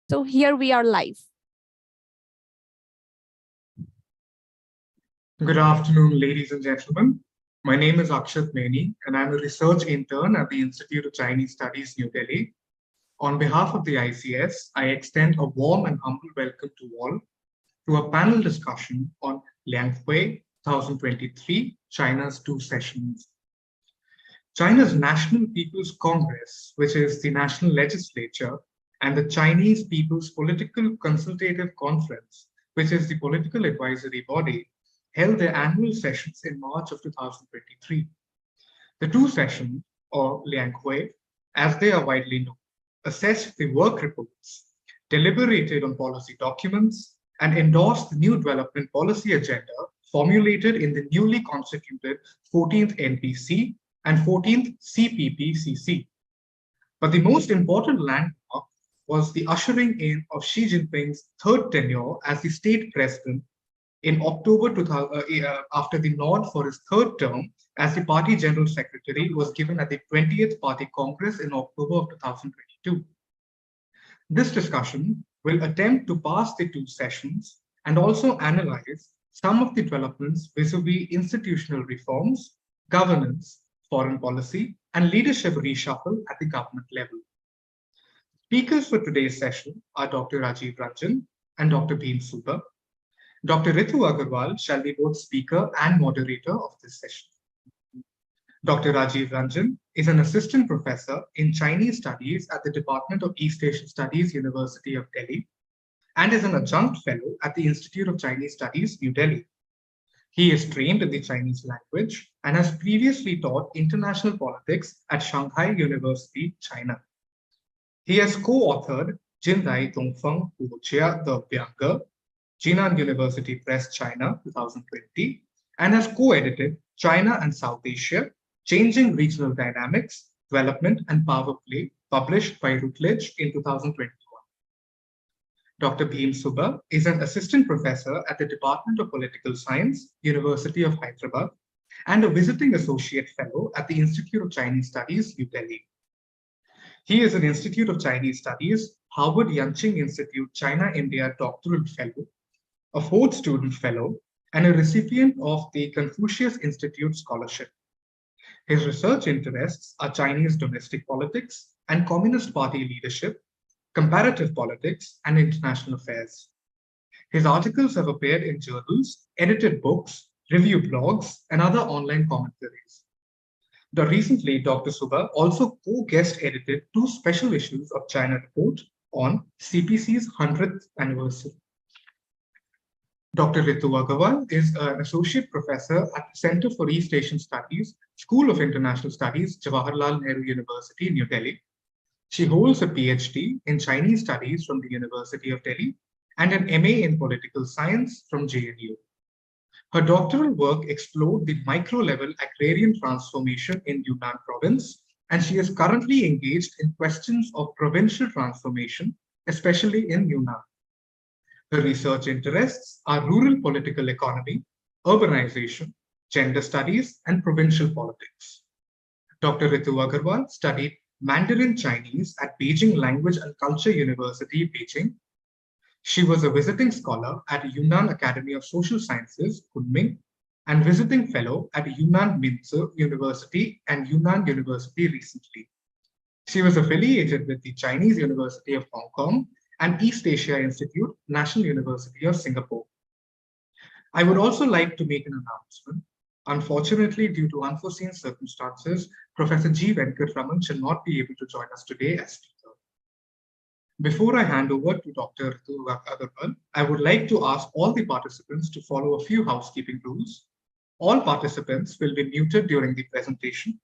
So here we are live. Good afternoon, ladies and gentlemen. My name is Akshat Maini, and I'm a research intern at the Institute of Chinese Studies, New Delhi. On behalf of the ICS, I extend a warm and humble welcome to all to a panel discussion on Lianghui 2023, China's two sessions. China's National People's Congress, which is the national legislature, and the Chinese People's Political Consultative Conference, which is the political advisory body, held their annual sessions in March of 2023. The two sessions, or Lianghui, as they are widely known, assessed the work reports, deliberated on policy documents, and endorsed the new development policy agenda formulated in the newly constituted 14th NPC and 14th CPPCC. But the most important landmark was the ushering in of Xi Jinping's third tenure as the state president in October 2000, after the nod for his third term as the party general secretary was given at the 20th Party Congress in October of 2022. This discussion will attempt to pass the two sessions and also analyze some of the developments vis-a-vis institutional reforms, governance, foreign policy, and leadership reshuffle at the government level. Speakers for today's session are Dr. Rajiv Ranjan and Dr. Bhim Suba. Dr. Ritu Agarwal shall be both speaker and moderator of this session. Dr. Rajiv Ranjan is an assistant professor in Chinese studies at the Department of East Asian Studies, University of Delhi, and is an adjunct fellow at the Institute of Chinese Studies, New Delhi. He is trained in the Chinese language and has previously taught international politics at Shanghai University, China. He has co-authored Jindai Dongfeng Hujia the Bianga, Jinan University Press, China, 2020, and has co-edited China and South Asia, Changing Regional Dynamics, Development and Power Play, published by Routledge in 2021. Dr. Bhim Suba is an assistant professor at the Department of Political Science, University of Hyderabad, and a visiting associate fellow at the Institute of Chinese Studies, New Delhi. He is an Institute of Chinese Studies, Harvard Yanqing Institute China-India Doctoral Fellow, a Ford Student Fellow, and a recipient of the Confucius Institute Scholarship. His research interests are Chinese domestic politics and Communist Party leadership, comparative politics, and international affairs. His articles have appeared in journals, edited books, review blogs, and other online commentaries. Recently, Dr. Suba also co-guest edited two special issues of China Report on CPC's 100th anniversary. Dr. Ritu Agarwal is an associate professor at the Center for East Asian Studies, School of International Studies, Jawaharlal Nehru University, New Delhi. She holds a PhD in Chinese Studies from the University of Delhi and an MA in Political Science from JNU. Her doctoral work explored the micro-level agrarian transformation in Yunnan province, and she is currently engaged in questions of provincial transformation, especially in Yunnan. Her research interests are rural political economy, urbanization, gender studies, and provincial politics. Dr. Ritu Agarwal studied Mandarin Chinese at Beijing Language and Culture University, Beijing. She was a visiting scholar at Yunnan Academy of Social Sciences, Kunming, and visiting fellow at Yunnan Minzu University and Yunnan University recently. She was affiliated with the Chinese University of Hong Kong and East Asia Institute, National University of Singapore. I would also like to make an announcement. Unfortunately, due to unforeseen circumstances, Professor G. Venkatraman shall not be able to join us today as speaker. Before I hand over to Dr. Ritu Agarwal, I would like to ask all the participants to follow a few housekeeping rules. All participants will be muted during the presentation.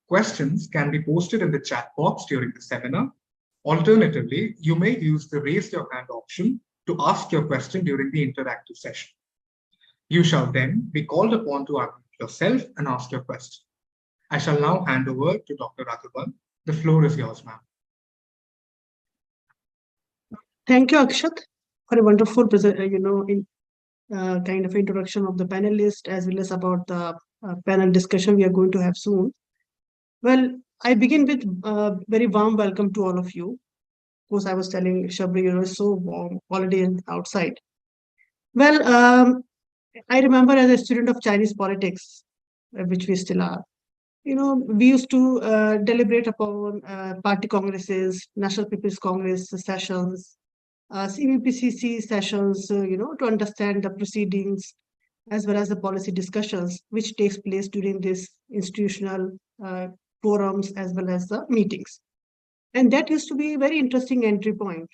Questions can be posted in the chat box during the seminar. Alternatively, you may use the raise your hand option to ask your question during the interactive session. You shall then be called upon to unmute yourself and ask your question. I shall now hand over to Dr. Agarwal. The floor is yours, ma'am. Thank you, Akshat, for a wonderful kind of introduction of the panelist as well as about the panel discussion we are going to have soon. Well, I begin with a very warm welcome to all of you. Of course, I was telling Shabri, it's so warm, holiday outside. Well, I remember as a student of Chinese politics, which we still are, we used to deliberate upon party congresses, National People's Congress sessions, CPPCC sessions, to understand the proceedings as well as the policy discussions which takes place during this institutional forums as well as the meetings. And that used to be a very interesting entry point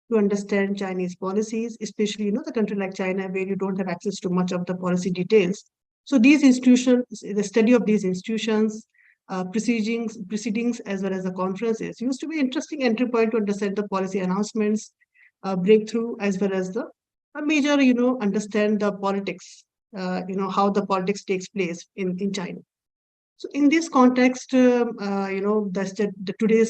to understand Chinese policies, especially, the country like China, where you don't have access to much of the policy details. So these institutions, the study of these institutions, proceedings, as well as the conferences used to be interesting entry point to understand the policy announcements, breakthrough, as well as the major, understand the politics, how the politics takes place in China. So in this context, today's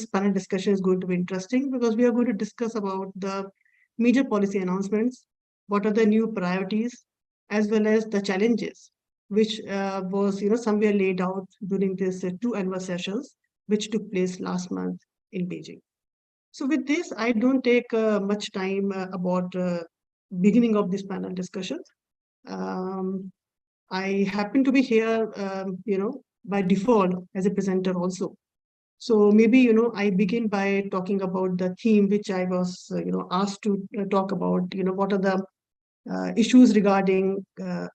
panel discussion is going to be interesting because we are going to discuss about the major policy announcements, what are the new priorities, as well as the challenges, which was somewhere laid out during this two annual sessions, which took place last month in Beijing. So with this, I don't take much time about beginning of this panel discussion. I happen to be here, by default as a presenter also. So maybe, I begin by talking about the theme which I was, asked to talk about, what are the issues regarding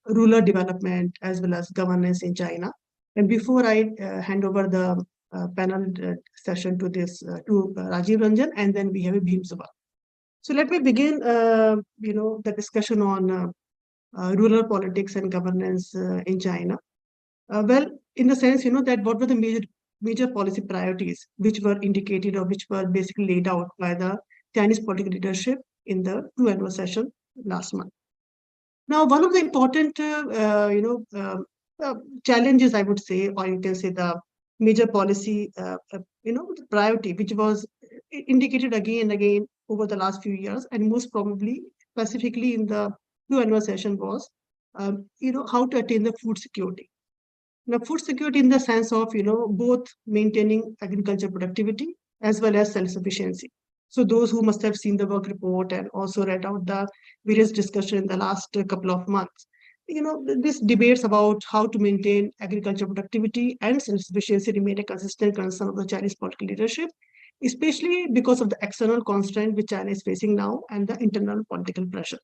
rural development as well as governance in China. And before I hand over the panel session to to Rajiv Ranjan, and then we have a Bhim Sabha. So let me begin, the discussion on rural politics and governance in China. Well, in the sense, that what were the major policy priorities which were indicated or which were basically laid out by the Chinese political leadership in the two annual session last month. Now, one of the important, challenges, I would say, or you can say the major policy, priority, which was indicated again and again over the last few years, and most probably specifically in the two annual session was, how to attain the food security. Now, food security in the sense of, both maintaining agriculture productivity as well as self-sufficiency. So those who must have seen the work report and also read out the various discussion in the last couple of months, this debates about how to maintain agriculture productivity and self-sufficiency remain a consistent concern of the Chinese political leadership, especially because of the external constraint which China is facing now and the internal political pressure.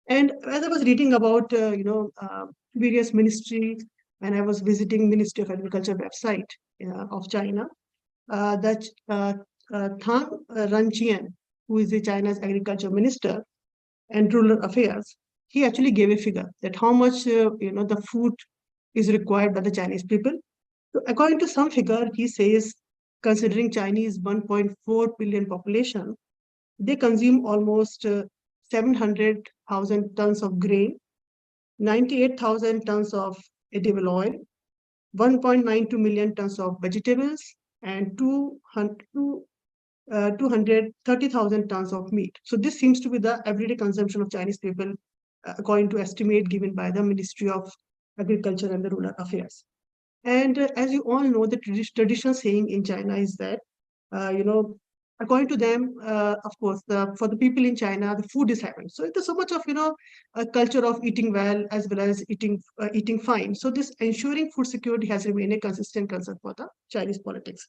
And as I was reading about, various ministries, when I was visiting Ministry of Agriculture website of China, that Tang Ranqian, who is the China's agriculture minister and rural affairs, he actually gave a figure that how much the food is required by the Chinese people. So according to some figure, he says, considering Chinese 1.4 billion population, they consume almost 700,000 tons of grain, 98,000 tons of edible oil, 1.92 million tons of vegetables, and 230,000 tons of meat. So this seems to be the everyday consumption of Chinese people, according to estimate given by the Ministry of Agriculture and the Rural Affairs. And as you all know, the traditional saying in China is that, according to them, of course, for the people in China, the food is heaven. So there's so much of, a culture of eating well as well as eating fine. So this ensuring food security has remained a consistent concern for the Chinese politics.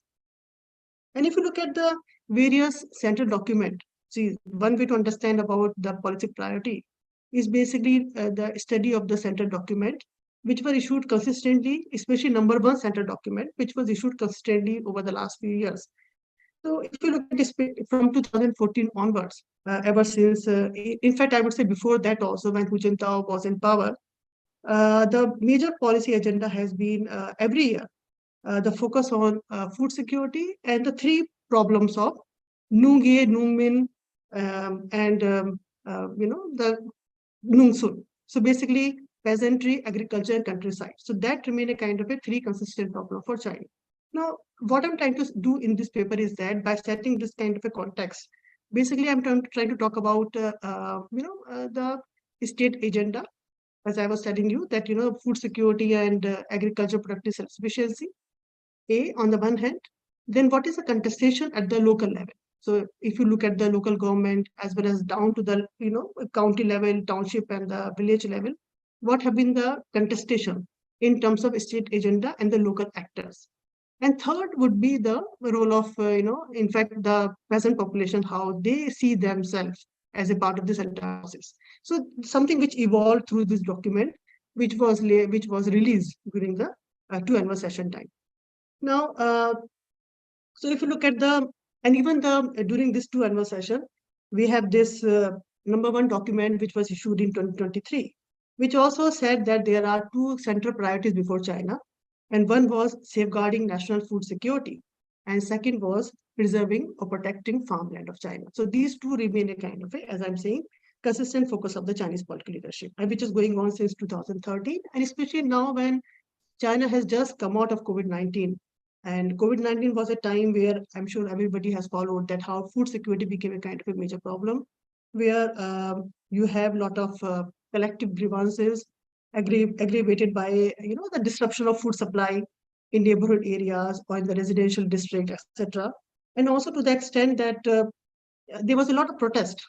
And if you look at the various central document, see, one way to understand about the policy priority is basically the study of the central document, which were issued consistently, especially number one central document, which was issued consistently over the last few years. So if you look at this from 2014 onwards, ever since, in fact, I would say before that also, when Hu Jintao was in power, the major policy agenda has been every year, the focus on food security and the three problems of Nungye, Nungmin, and, the Nungsun. So basically, peasantry, agriculture, and countryside. So that remain a kind of a three consistent problem for China. Now, what I'm trying to do in this paper is that by setting this kind of a context, basically I'm trying to talk about, the state agenda, as I was telling you, that, food security and agriculture productive self-sufficiency. on the one hand, then what is the contestation at the local level? So if you look at the local government as well as down to the county level, township and the village level, what have been the contestation in terms of state agenda and the local actors? And third would be the role of, in fact, the peasant population, how they see themselves as a part of this entire process. So something which evolved through this document, which was released during the two annual session time. Now, so if you look at and even during this two annual session, we have this #1 document which was issued in 2023, which also said that there are two central priorities before China. And one was safeguarding national food security. And second was preserving or protecting farmland of China. So these two remain a kind of, as I'm saying, consistent focus of the Chinese political leadership, and which is going on since 2013. And especially now when China has just come out of COVID-19. And COVID-19 was a time where I'm sure everybody has followed that how food security became a kind of a major problem, where you have a lot of collective grievances aggravated by the disruption of food supply in neighborhood areas or in the residential district, etc. And also to the extent that there was a lot of protest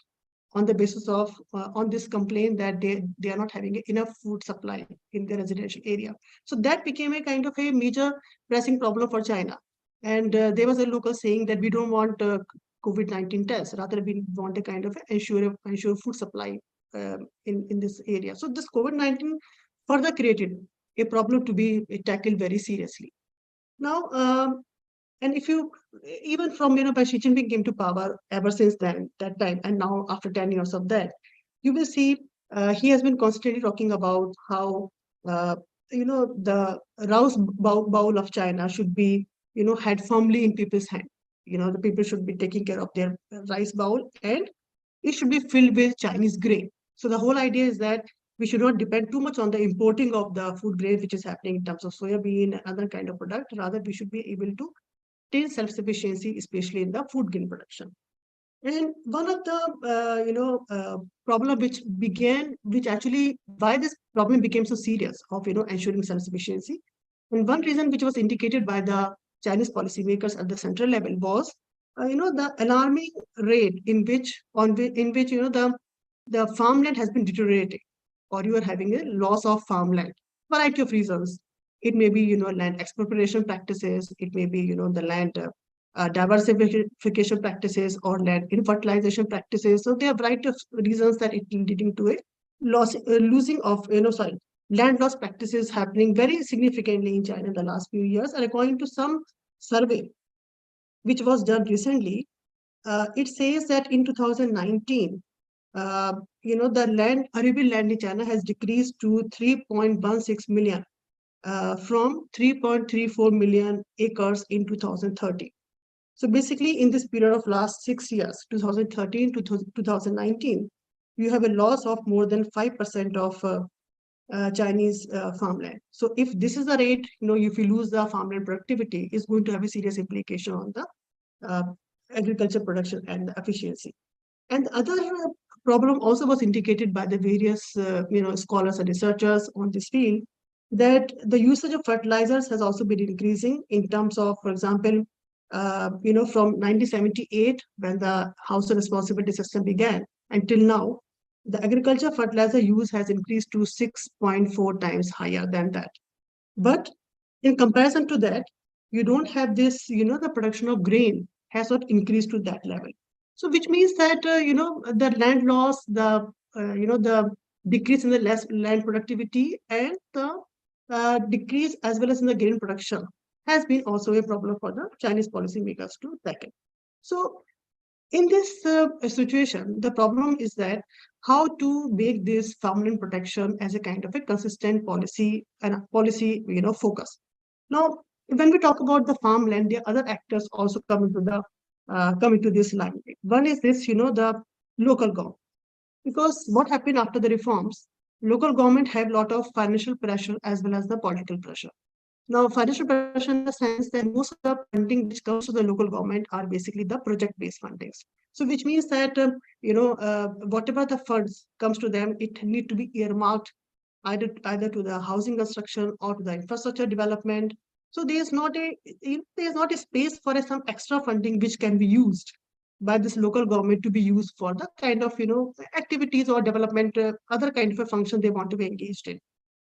on the basis of on this complaint that they are not having enough food supply in the residential area. So that became a kind of a major pressing problem for China. And there was a local saying that we don't want COVID-19 tests, rather we want a kind of ensure food supply in this area. So this COVID-19 further created a problem to be tackled very seriously. Now, and if you, even from, by Xi Jinping came to power ever since then, that time, and now after 10 years of that, you will see he has been constantly talking about how, the rice bowl of China should be, had firmly in people's hand. The people should be taking care of their rice bowl and it should be filled with Chinese grain. So the whole idea is that we should not depend too much on the importing of the food grain, which is happening in terms of soya bean and other kind of product. Rather, we should be able to attain self-sufficiency, especially in the food grain production. And one of the problem which actually why this problem became so serious of ensuring self-sufficiency, and one reason which was indicated by the Chinese policymakers at the central level was the alarming rate in which the farmland has been deteriorating, or you are having a loss of farmland. Variety of reasons. It may be land expropriation practices. It may be the land diversification practices or land infertilization practices. So there are a variety of reasons that it leading to a losing of land loss practices happening very significantly in China in the last few years. And according to some survey which was done recently, it says that in 2019, the arable land in China has decreased to 3.16 million from 3.34 million acres in 2030. So basically, in this period of last 6 years, 2013 to 2019, you have a loss of more than 5% of Chinese farmland. So if this is the rate, if you lose the farmland productivity, it's going to have a serious implication on the agriculture production and the efficiency. And the other problem also was indicated by the various scholars and researchers on this field, that the usage of fertilizers has also been increasing in terms of, for example, from 1978, when the household responsibility system began, until now, the agriculture fertilizer use has increased to 6.4 times higher than that. But in comparison to that, you don't have this, the production of grain has not increased to that level. So which means that, the land loss, the decrease in the land productivity and the decrease as well as in the grain production has been also a problem for the Chinese policymakers to tackle. So in this situation, the problem is that how to make this farmland protection as a kind of a consistent policy and policy, focus. Now, when we talk about the farmland, the other actors also come into this line. One is this, the local government. Because what happened after the reforms, local government have a lot of financial pressure as well as the political pressure. Now, financial pressure in the sense that most of the funding which comes to the local government are basically the project-based fundings. So which means that, whatever the funds comes to them, it need to be earmarked either to the housing construction or to the infrastructure development So there's not a space for some extra funding which can be used by this local government to be used for the kind of activities or development, other kind of a function they want to be engaged in.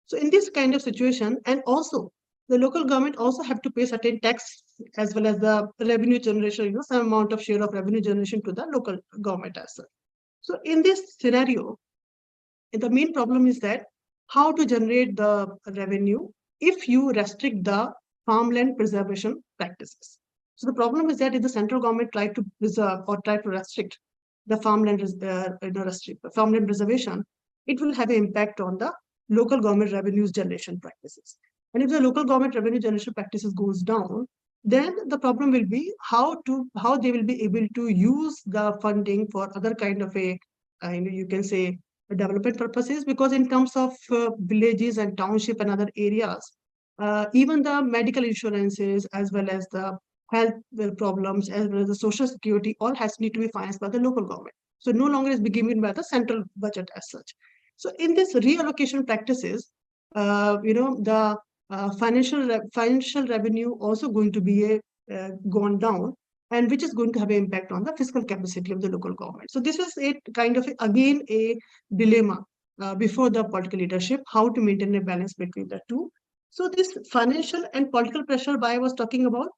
So in this kind of situation, and also the local government also have to pay certain tax as well as the revenue generation, some amount of share of revenue generation to the local government as well. So in this scenario, the main problem is that how to generate the revenue if you restrict the farmland preservation practices. So the problem is that if the central government try to preserve or try to restrict the farmland preservation, it will have an impact on the local government revenues generation practices. And if the local government revenue generation practices goes down, then the problem will be how they will be able to use the funding for other kind of a you can say development purposes, because in terms of villages and township and other areas, even the medical insurances as well as the health problems as well as the social security all has need to be financed by the local government. So no longer is being given by the central budget as such. So in this reallocation practices, the financial revenue also going to be gone down, and which is going to have an impact on the fiscal capacity of the local government. So this is a kind of again a dilemma before the political leadership, how to maintain a balance between the two. So this financial and political pressure I was talking about,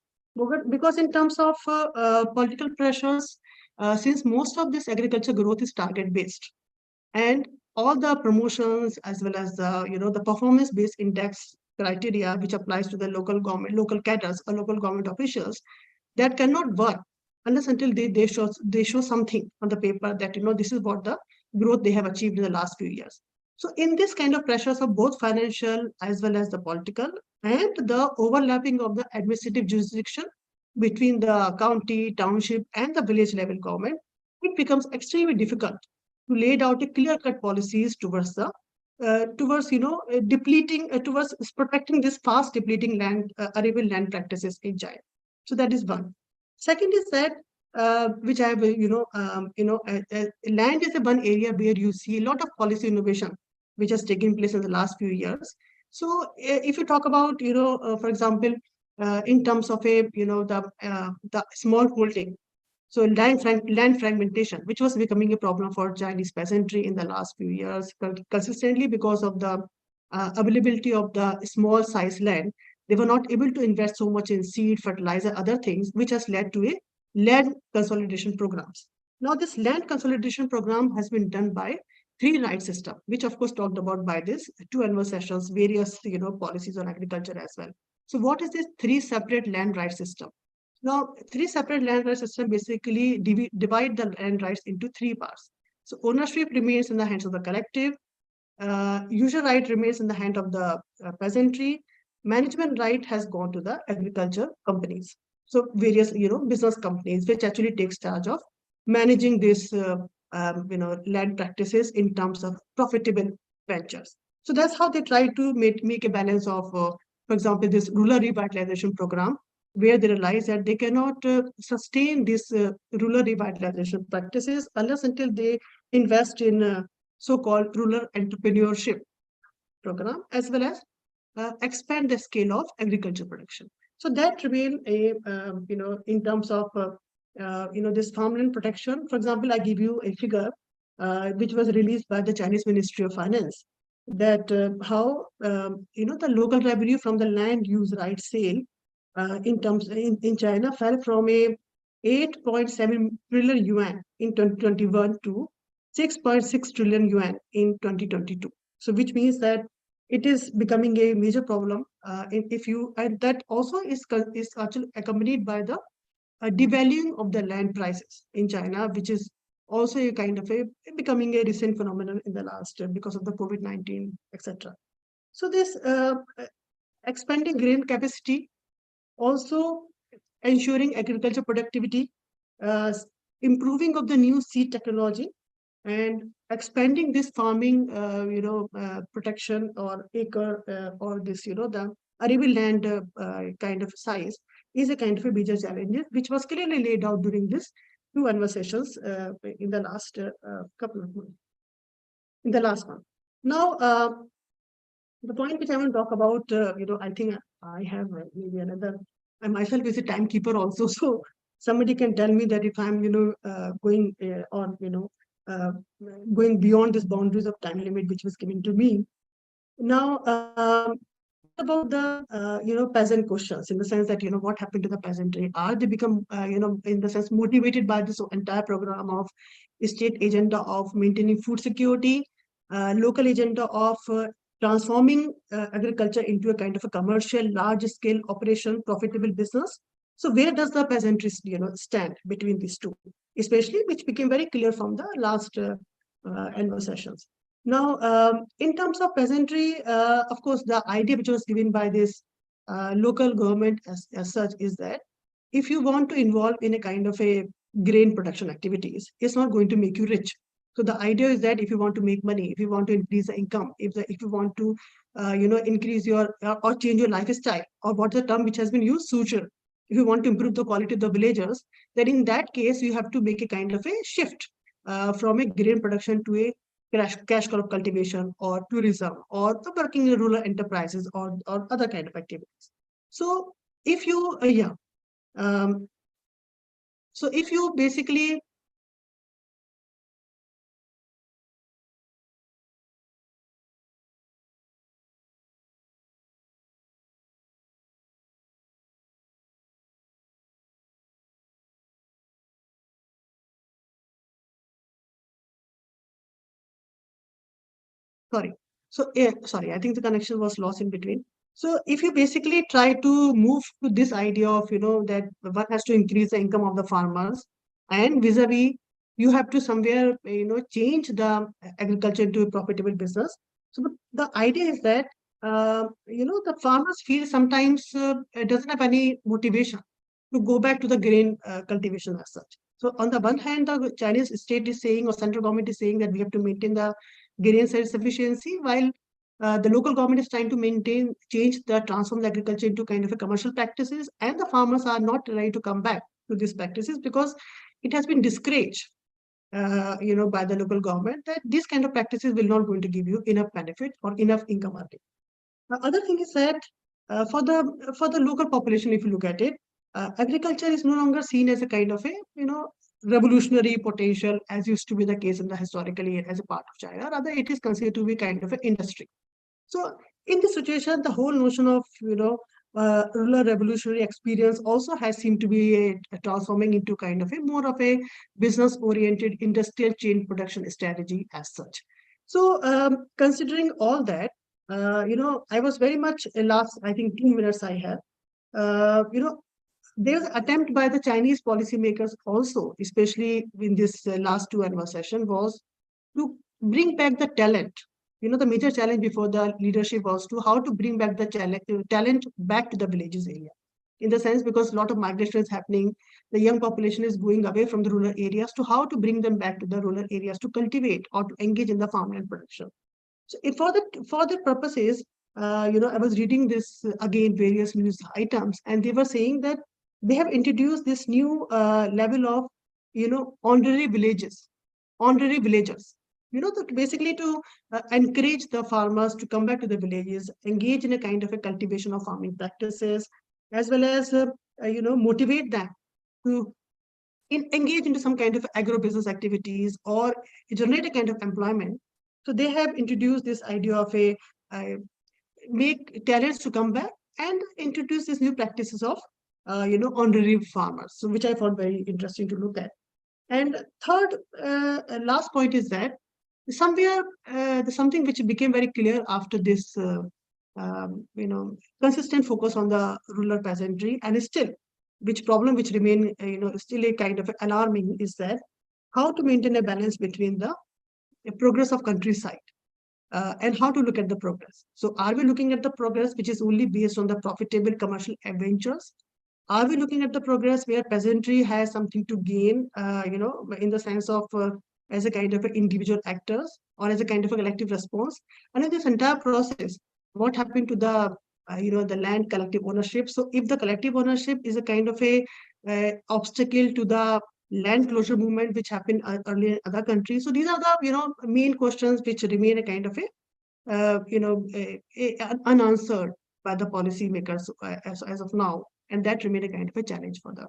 because in terms of political pressures, since most of this agriculture growth is target based, and all the promotions as well as the performance based index criteria which applies to the local government, local cadres or local government officials, that cannot work unless until they show something on the paper that this is what the growth they have achieved in the last few years. So in this kind of pressures of both financial as well as the political and the overlapping of the administrative jurisdiction between the county, township and the village level government, it becomes extremely difficult to lay out a clear-cut policies towards the depleting towards protecting this fast depleting land arable land practices in China. So that is one. Second is that which I have land is the one area where you see a lot of policy innovation which has taken place in the last few years. So if you talk about for example in terms of a the small holding. So land fragmentation, which was becoming a problem for Chinese peasantry in the last few years, consistently because of the availability of the small size land, they were not able to invest so much in seed, fertilizer, other things, which has led to a land consolidation programs. Now, this land consolidation program has been done by three right system, which of course talked about by this two annual sessions, various policies on agriculture as well. So, what is this three separate land right system? Now, three separate land rights systems basically divide the land rights into three parts. So ownership remains in the hands of the collective, user right remains in the hand of the peasantry, management right has gone to the agriculture companies. So various business companies which actually takes charge of managing this land practices in terms of profitable ventures. So that's how they try to make a balance of, for example, this rural revitalization program, where they realize that they cannot sustain this rural revitalization practices unless until they invest in so-called rural entrepreneurship program, as well as expand the scale of agriculture production. So that remain a, in terms of, this farmland protection. For example, I give you a figure which was released by the Chinese Ministry of Finance, that how, the local revenue from the land use right sale in China fell from a 8.7 trillion yuan in 2021 to 6.6 trillion yuan in 2022. So which means that it is becoming a major problem. And that also is actually accompanied by the devaluing of the land prices in China, which is also a kind of becoming a recent phenomenon in the last because of the COVID-19, etc. So this expanding grain capacity, also ensuring agriculture productivity, improving of the new seed technology, and expanding this farming, protection or acre or this, the arable land kind of size is a kind of a major challenge, which was clearly laid out during this two annual sessions in the last couple of months. In the last one. Now, the point which I want to talk about, I think I have maybe another, I myself is a timekeeper also, so somebody can tell me that if I'm, going on, going beyond this boundaries of time limit which was given to me. Now, about the, peasant questions, in the sense that, what happened to the peasantry? Are they become, in the sense motivated by this entire program of state agenda of maintaining food security, local agenda of transforming agriculture into a kind of a commercial, large-scale operation, profitable business? So where does the peasantry, stand between these two, especially which became very clear from the last annual sessions. Now, in terms of peasantry, of course, the idea which was given by this local government as such is that if you want to involve in a kind of a grain production activities, it's not going to make you rich. So the idea is that if you want to make money, if you want to increase the income, if you want to, increase your or change your lifestyle, or what's the term which has been used, suture. If you want to improve the quality of the villagers, then in that case you have to make a kind of a shift from a grain production to a cash crop cultivation or tourism or the working in rural enterprises or other kind of activities. So if you, um, so if you basically, sorry. So, sorry, I think the connection was lost in between. So if you basically try to move to this idea of, that one has to increase the income of the farmers, and vis-a-vis, you have to somewhere, change the agriculture into a profitable business. So the idea is that, the farmers feel sometimes doesn't have any motivation to go back to the grain cultivation as such. So on the one hand, the Chinese state is saying, or central government is saying, that we have to maintain the grain self-sufficiency, while the local government is trying to transform the agriculture into kind of a commercial practices, and the farmers are not ready to come back to these practices because it has been discouraged, by the local government, that these kind of practices will not going to give you enough benefit or enough income earning. The other thing is that for the local population, if you look at it, agriculture is no longer seen as a kind of a revolutionary potential as used to be the case in the historically as a part of China. Rather, it is considered to be kind of an industry. So in this situation, the whole notion of rural revolutionary experience also has seemed to be transforming into kind of a more of a business-oriented industrial chain production strategy as such. So considering all that, I was very much last, I think 2 minutes I have, there's attempt by the Chinese policymakers also, especially in this last two annual session, was to bring back the talent. The major challenge before the leadership was to how to bring back the talent back to the villages area. In the sense, because a lot of migration is happening, the young population is going away from the rural areas, to how to bring them back to the rural areas to cultivate or to engage in the farmland production. So for the purposes, I was reading this again, various news items, and they were saying that they have introduced this new level of, honorary villages, honorary villagers. Basically to encourage the farmers to come back to the villages, engage in a kind of a cultivation of farming practices, as well as, motivate them to engage into some kind of agro-business activities or generate a kind of employment. So they have introduced this idea of make talents to come back and introduce these new practices of, honorary farmers. So which I found very interesting to look at. And third, last point is that somewhere something which became very clear after this, consistent focus on the rural peasantry, and still, which problem which remain, still a kind of alarming, is that how to maintain a balance between the progress of countryside and how to look at the progress. So are we looking at the progress which is only based on the profitable commercial adventures? Are we looking at the progress where peasantry has something to gain, in the sense of as a kind of individual actors or as a kind of a collective response? And in this entire process, what happened to the, the land collective ownership? So if the collective ownership is a kind of a obstacle to the land closure movement which happened earlier in other countries. So these are the, main questions which remain a kind of a, unanswered by the policymakers as of now, and that remain a kind of a challenge for the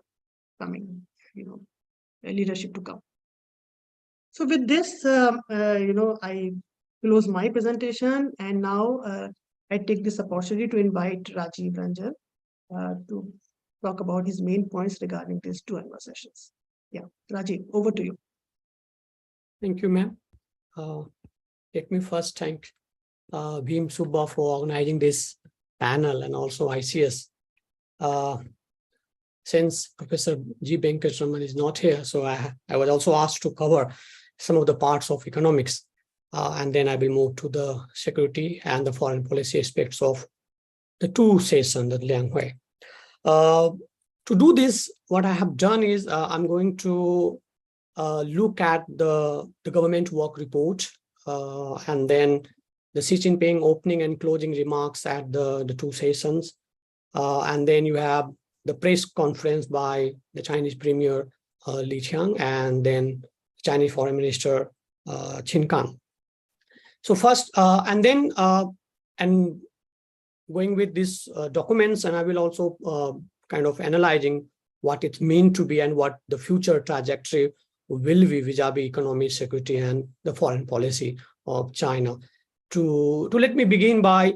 coming, leadership to come. So with this, I close my presentation, and now I take this opportunity to invite Rajiv Ranjan to talk about his main points regarding these two annual sessions. Yeah, Rajiv, over to you. Thank you, ma'am. Let me first thank Bhim Subba for organizing this panel and also ICS. Since Professor G. Venkataraman is not here, so I was also asked to cover some of the parts of economics, and then I will move to the security and the foreign policy aspects of the two sessions at Lianghui. To do this, what I have done is I'm going to look at the government work report, and then the Xi Jinping opening and closing remarks at the two sessions. And then you have the press conference by the Chinese Premier Li Qiang, and then Chinese Foreign Minister Qin Gang. So first, and then and going with these documents, and I will also kind of analyzing what it means to be and what the future trajectory will be vis-a-vis economic security and the foreign policy of China. To let me begin by,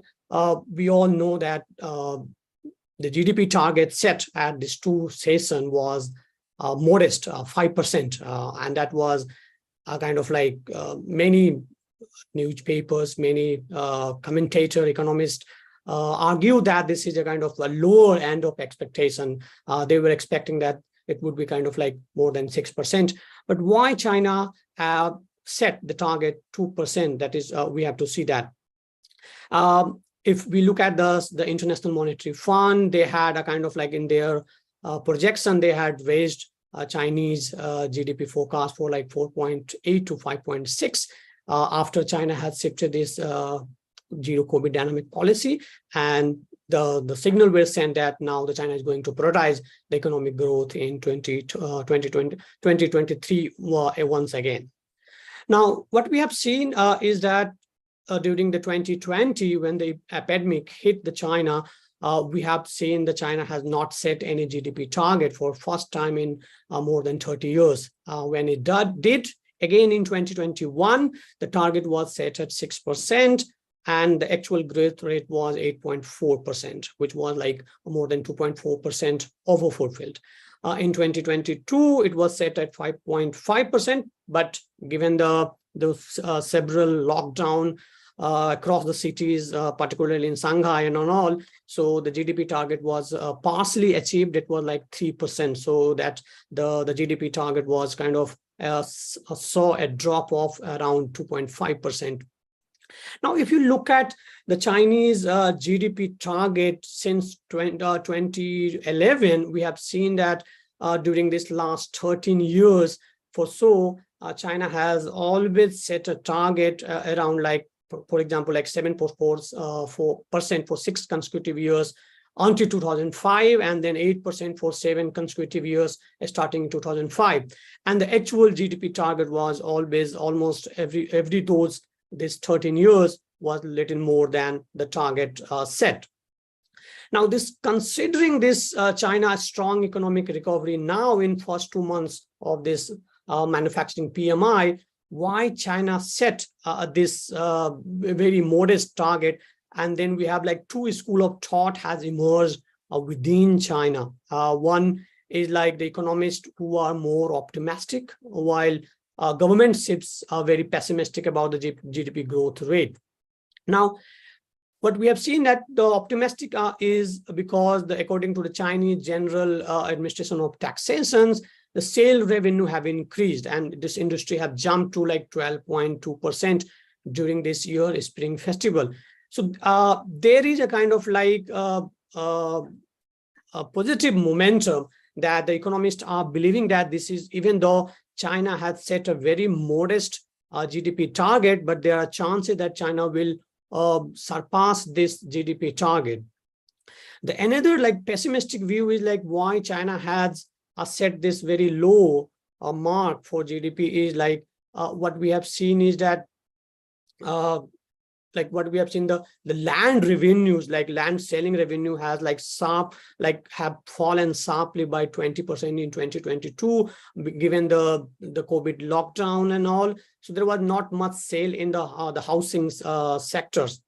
we all know that the GDP target set at this two session was modest, 5%, and that was kind of like many newspapers, many commentator economists argue that this is a kind of a lower end of expectation. They were expecting that it would be kind of like more than 6%. But why China set the target 2%? That is, we have to see that. If we look at the International Monetary Fund, they had a kind of like in their projection, they had raised Chinese GDP forecast for like 4.8 to 5.6 after China had shifted this zero COVID dynamic policy, and the signal were sent that now the China is going to prioritize the economic growth in 2023 once again. Now, what we have seen is that during the 2020, when the epidemic hit the China, we have seen that China has not set any GDP target for first time in more than 30 years. When it did again in 2021, the target was set at 6%. And the actual growth rate was 8.4%, which was like more than 2.4% overfulfilled. In 2022, it was set at 5.5%, but given the several lockdown across the cities, particularly in Shanghai and on all, so the GDP target was partially achieved. It was like 3%, so that the GDP target was kind of saw a drop of around 2.5%. Now, if you look at the Chinese GDP target since 2011, we have seen that during this last 13 years for so, China has always set a target around like, for example, like 7.4% for 6 consecutive years until 2005, and then 8% for 7 consecutive years starting in 2005. And the actual GDP target was always almost every those this 13 years was little more than the target set. Now, this considering this China's strong economic recovery now in first 2 months of this manufacturing PMI, why China set this very modest target? And then we have like two school of thought has emerged within China. One is like the economists who are more optimistic, while government ships are very pessimistic about the GDP growth rate. Now, what we have seen that the optimistic is because according to the Chinese General Administration of Taxations, the sale revenue have increased, and this industry have jumped to like 12.2% during this year Spring Festival. So there is a kind of like a positive momentum that the economists are believing that this is, even though China has set a very modest GDP target, but there are chances that China will surpass this GDP target. The another like pessimistic view is like why China has set this very low mark for GDP is like what we have seen is that like what we have seen, the land revenues, like land selling revenue has have fallen sharply by 20% in 2022, given the COVID lockdown and all. So there was not much sale in the housing sectors,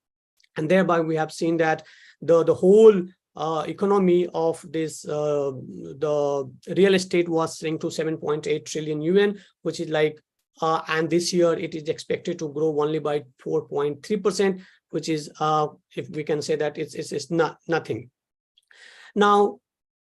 and thereby we have seen that the whole economy of this the real estate was shrinking to 7.8 trillion yuan, which is like and this year it is expected to grow only by 4.3%, which is if we can say that it's not nothing. Now,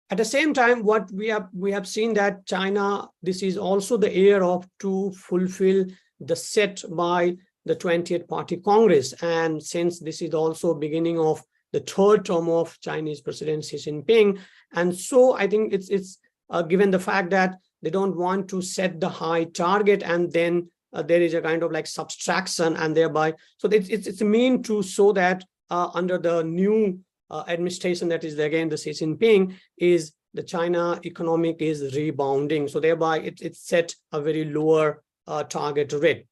at the same time, what we have seen that China, this is also the year of to fulfill the set by the 20th Party Congress, and since this is also beginning of the third term of Chinese President Xi Jinping, and so I think it's given the fact that they don't want to set the high target, and then there is a kind of like subtraction, and thereby so it's a mean to show that under the new administration, that is again the Xi Jinping, is the China economic is rebounding, so thereby it's set a very lower target rate.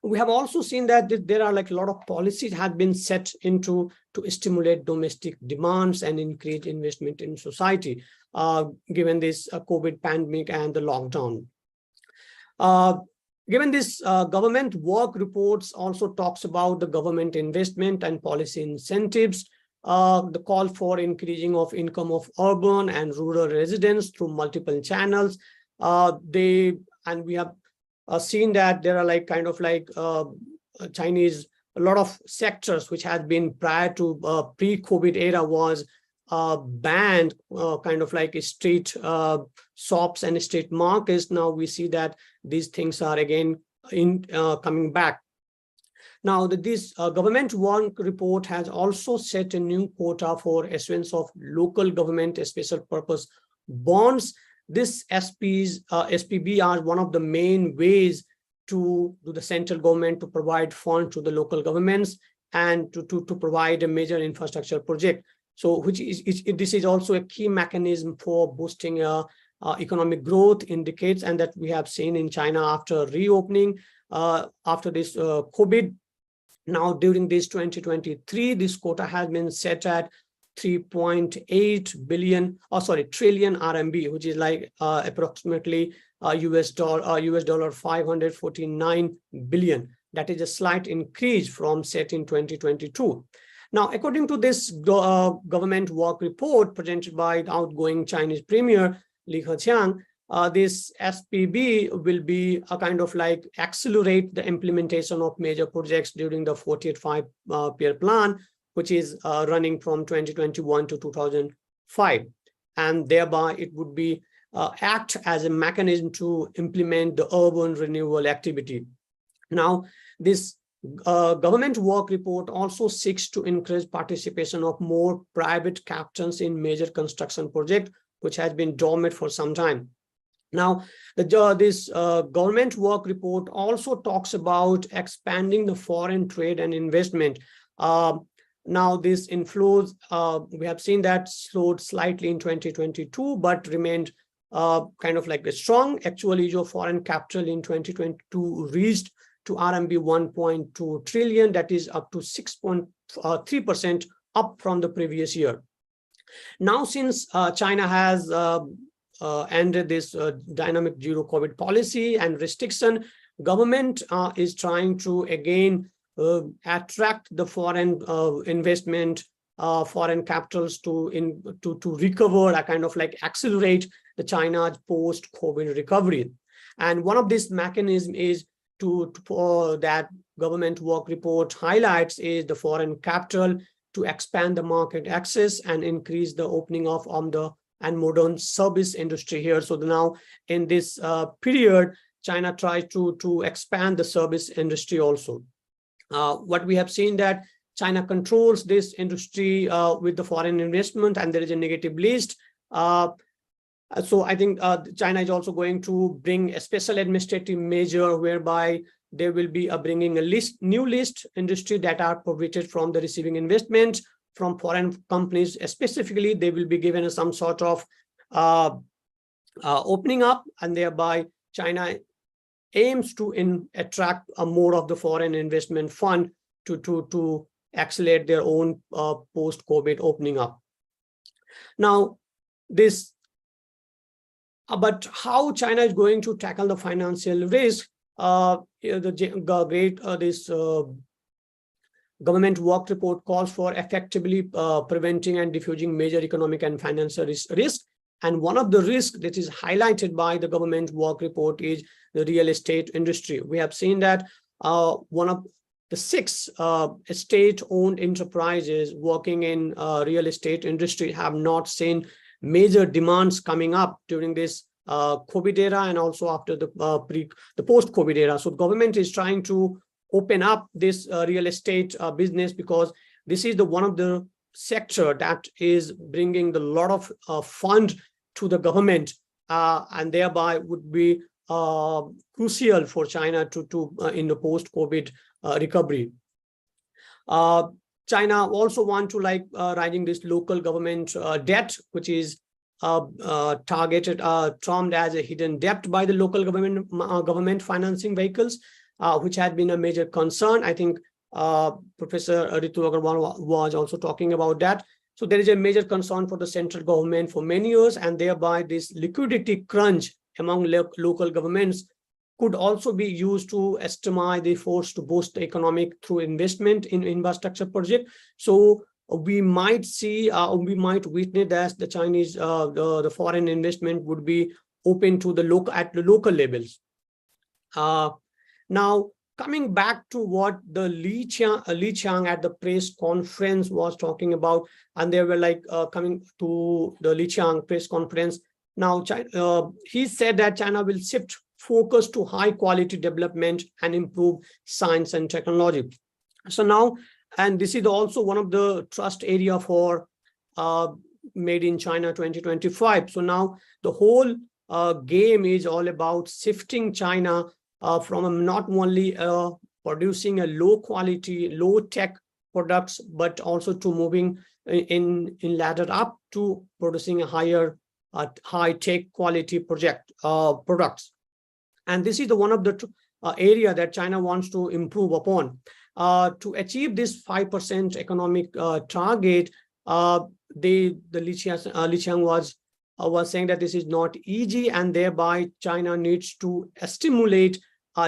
We have also seen that there are like a lot of policies have been set into to stimulate domestic demands and increase investment in society, given this COVID pandemic and the lockdown. Given this, government work reports also talks about the government investment and policy incentives, the call for increasing of income of urban and rural residents through multiple channels. We have seen that there are like kind of like Chinese, a lot of sectors which had been prior to pre-COVID era was banned, kind of like street shops and street markets. Now we see that these things are again coming back. Now this government work report has also set a new quota for issuance of local government special purpose bonds. This SPB are one of the main ways to the central government to provide funds to the local governments and to provide a major infrastructure project. So this is also a key mechanism for boosting economic growth in decades, and that we have seen in China after reopening after this COVID. Now during this 2023, this quota has been set at 3.8 trillion RMB, which is like approximately US dollar 549 billion. That is a slight increase from set in 2022. Now, according to this government work report presented by the outgoing Chinese Premier Li Keqiang, this SPB will be a kind of like accelerate the implementation of major projects during the 40th five-year plan, which is running from 2021 to 2005, and thereby it would be act as a mechanism to implement the urban renewal activity. Now, this government work report also seeks to encourage participation of more private capitals in major construction projects, which has been dormant for some time. Now, this government work report also talks about expanding the foreign trade and investment. Now, this inflows, we have seen that slowed slightly in 2022, but remained kind of like a strong. Actually, your foreign capital in 2022 reached to RMB 1.2 trillion, that is up to 6.3% up from the previous year. Now, since China has ended this dynamic zero COVID policy and restriction, government is trying to again attract the foreign investment, foreign capitals to recover, a kind of like accelerate the China's post-COVID recovery. And one of these mechanisms is that government work report highlights is the foreign capital to expand the market access and increase the opening of the modern service industry here. So now in this period, China tries to expand the service industry also. What we have seen that China controls this industry with the foreign investment, and there is a negative list. So I think China is also going to bring a special administrative measure whereby they will be bringing a new list industry that are prohibited from the receiving investment from foreign companies. Specifically, they will be given some sort of opening up, and thereby China aims to attract more of the foreign investment fund to accelerate their own post-COVID opening up. Now, but how China is going to tackle the financial risk? This government work report calls for effectively preventing and diffusing major economic and financial risk. And one of the risks that is highlighted by the government work report is the real estate industry. We have seen that one of the 6 state-owned enterprises working in real estate industry have not seen major demands coming up during this COVID era and also after the post-COVID era. So government is trying to open up this real estate business, because this is the one of the sector that is bringing a lot of fund to the government, and thereby would be crucial for China to in the post-COVID recovery. China also want to rising this local government debt, which is targeted, termed as a hidden debt by the local government financing vehicles, which had been a major concern. I think Professor Ritu Agarwal was also talking about that. So there is a major concern for the central government for many years, and thereby this liquidity crunch among local governments could also be used to estimate the force to boost the economic through investment in infrastructure project. So we might see, we might witness that the Chinese, the foreign investment would be open to the local levels. Now, coming back to what the Li Qiang at the press conference was talking about, and they were coming to the Li Qiang press conference. Now, he said that China will shift focus to high quality development and improve science and technology. So now, and this is also one of the trust area for Made in China 2025. So now the whole game is all about shifting China from not only producing a low quality, low tech products, but also to moving in ladder up to producing a higher high tech quality products. And this is the one of the area that China wants to improve upon. To achieve this 5% economic target, the Li Qiang was saying that this is not easy, and thereby China needs to stimulate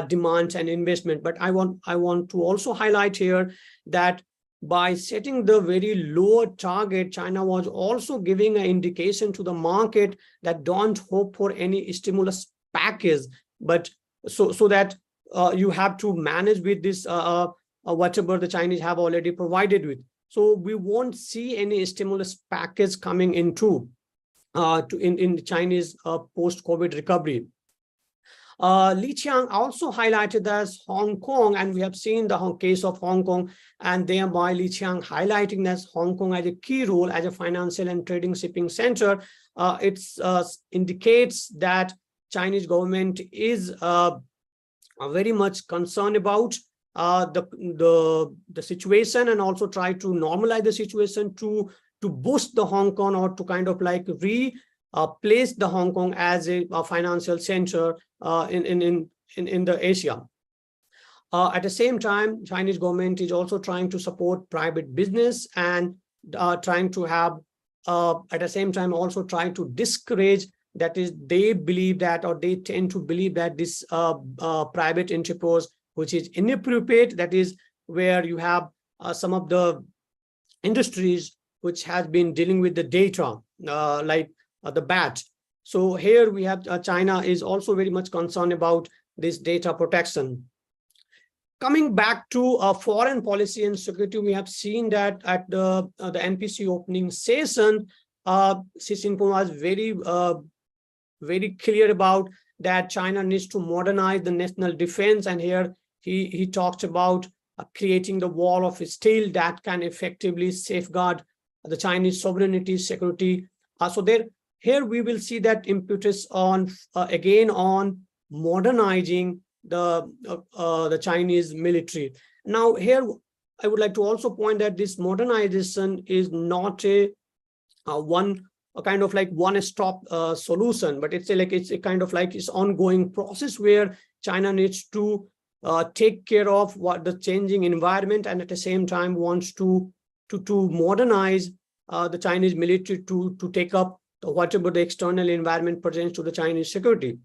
demand and investment. But I want to also highlight here that by setting the very low target, China was also giving an indication to the market that don't hope for any stimulus package, but so that you have to manage with this whatever the Chinese have already provided with. So we won't see any stimulus package coming into in the Chinese post-COVID recovery. Li Qiang also highlighted as Hong Kong, and we have seen the case of Hong Kong, and thereby Li Qiang highlighting as Hong Kong as a key role as a financial and trading shipping center. It indicates that Chinese government is very much concerned about the situation, and also try to normalize the situation to boost the Hong Kong, or to kind of place the Hong Kong as a financial center in the Asia. At the same time, Chinese government is also trying to support private business, and trying to have at the same time also trying to discourage, that is, they believe that, or they tend to believe that this private enterprise, which is inappropriate, that is where you have some of the industries which has been dealing with the data, like the BAT. So here we have China is also very much concerned about this data protection. Coming back to foreign policy and security, we have seen that at the NPC opening session, Xi Jinping was very clear about that China needs to modernize the national defense, and here he talked about creating the wall of steel that can effectively safeguard the Chinese sovereignty, security. So here we will see that impetus on again on modernizing the Chinese military. Now here I would like to also point that this modernization is not a kind of like one-stop solution, but it's a kind of like it's ongoing process where China needs to take care of what the changing environment, and at the same time wants to modernize the Chinese military to take up whatever the external environment pertains to the Chinese security.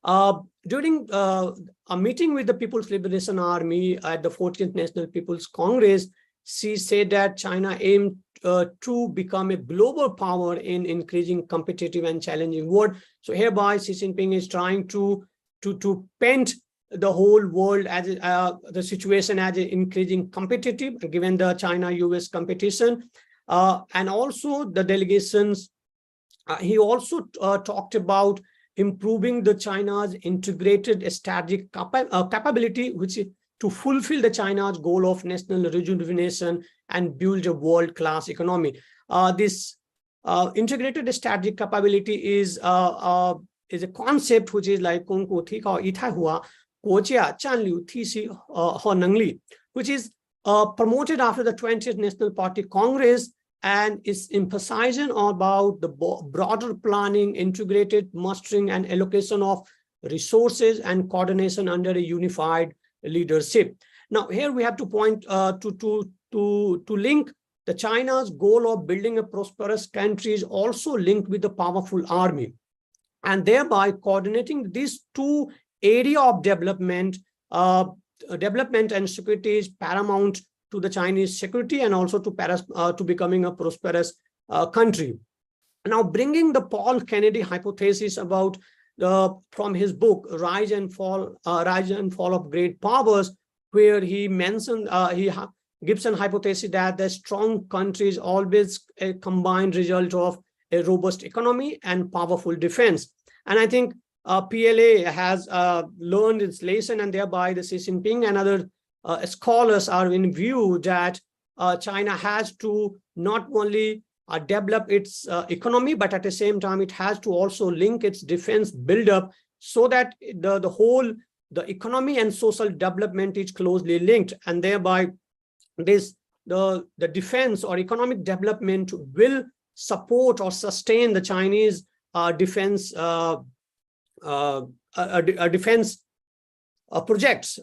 During a meeting with the People's Liberation Army at the 14th National People's Congress, she said that China aimed to become a global power in increasing competitive and challenging world. So hereby Xi Jinping is trying to paint the whole world as the situation as increasing competitive given the China-US competition. And also the delegations, he also talked about improving the China's integrated strategic capability, which is to fulfill the China's goal of national rejuvenation and build a world-class economy. This integrated strategic capability is a concept which is like which is promoted after the 20th National Party Congress, and is emphasizing about the broader planning, integrated mustering and allocation of resources and coordination under a unified leadership. Now here we have to point to link the China's goal of building a prosperous country is also linked with the powerful army, and thereby coordinating these two areas of development and security is paramount to the Chinese security and also to becoming a prosperous country. Now, bringing the Paul Kennedy hypothesis about from his book Rise and Fall of Great Powers, where he mentioned he gives an hypothesis that the strong country is always a combined result of a robust economy and powerful defense. And I think PLA has learned its lesson, and thereby the Xi Jinping and other scholars are in view that China has to not only develop its economy, but at the same time it has to also link its defense buildup so that the economy and social development is closely linked, and thereby the defense or economic development will support or sustain the Chinese defense projects.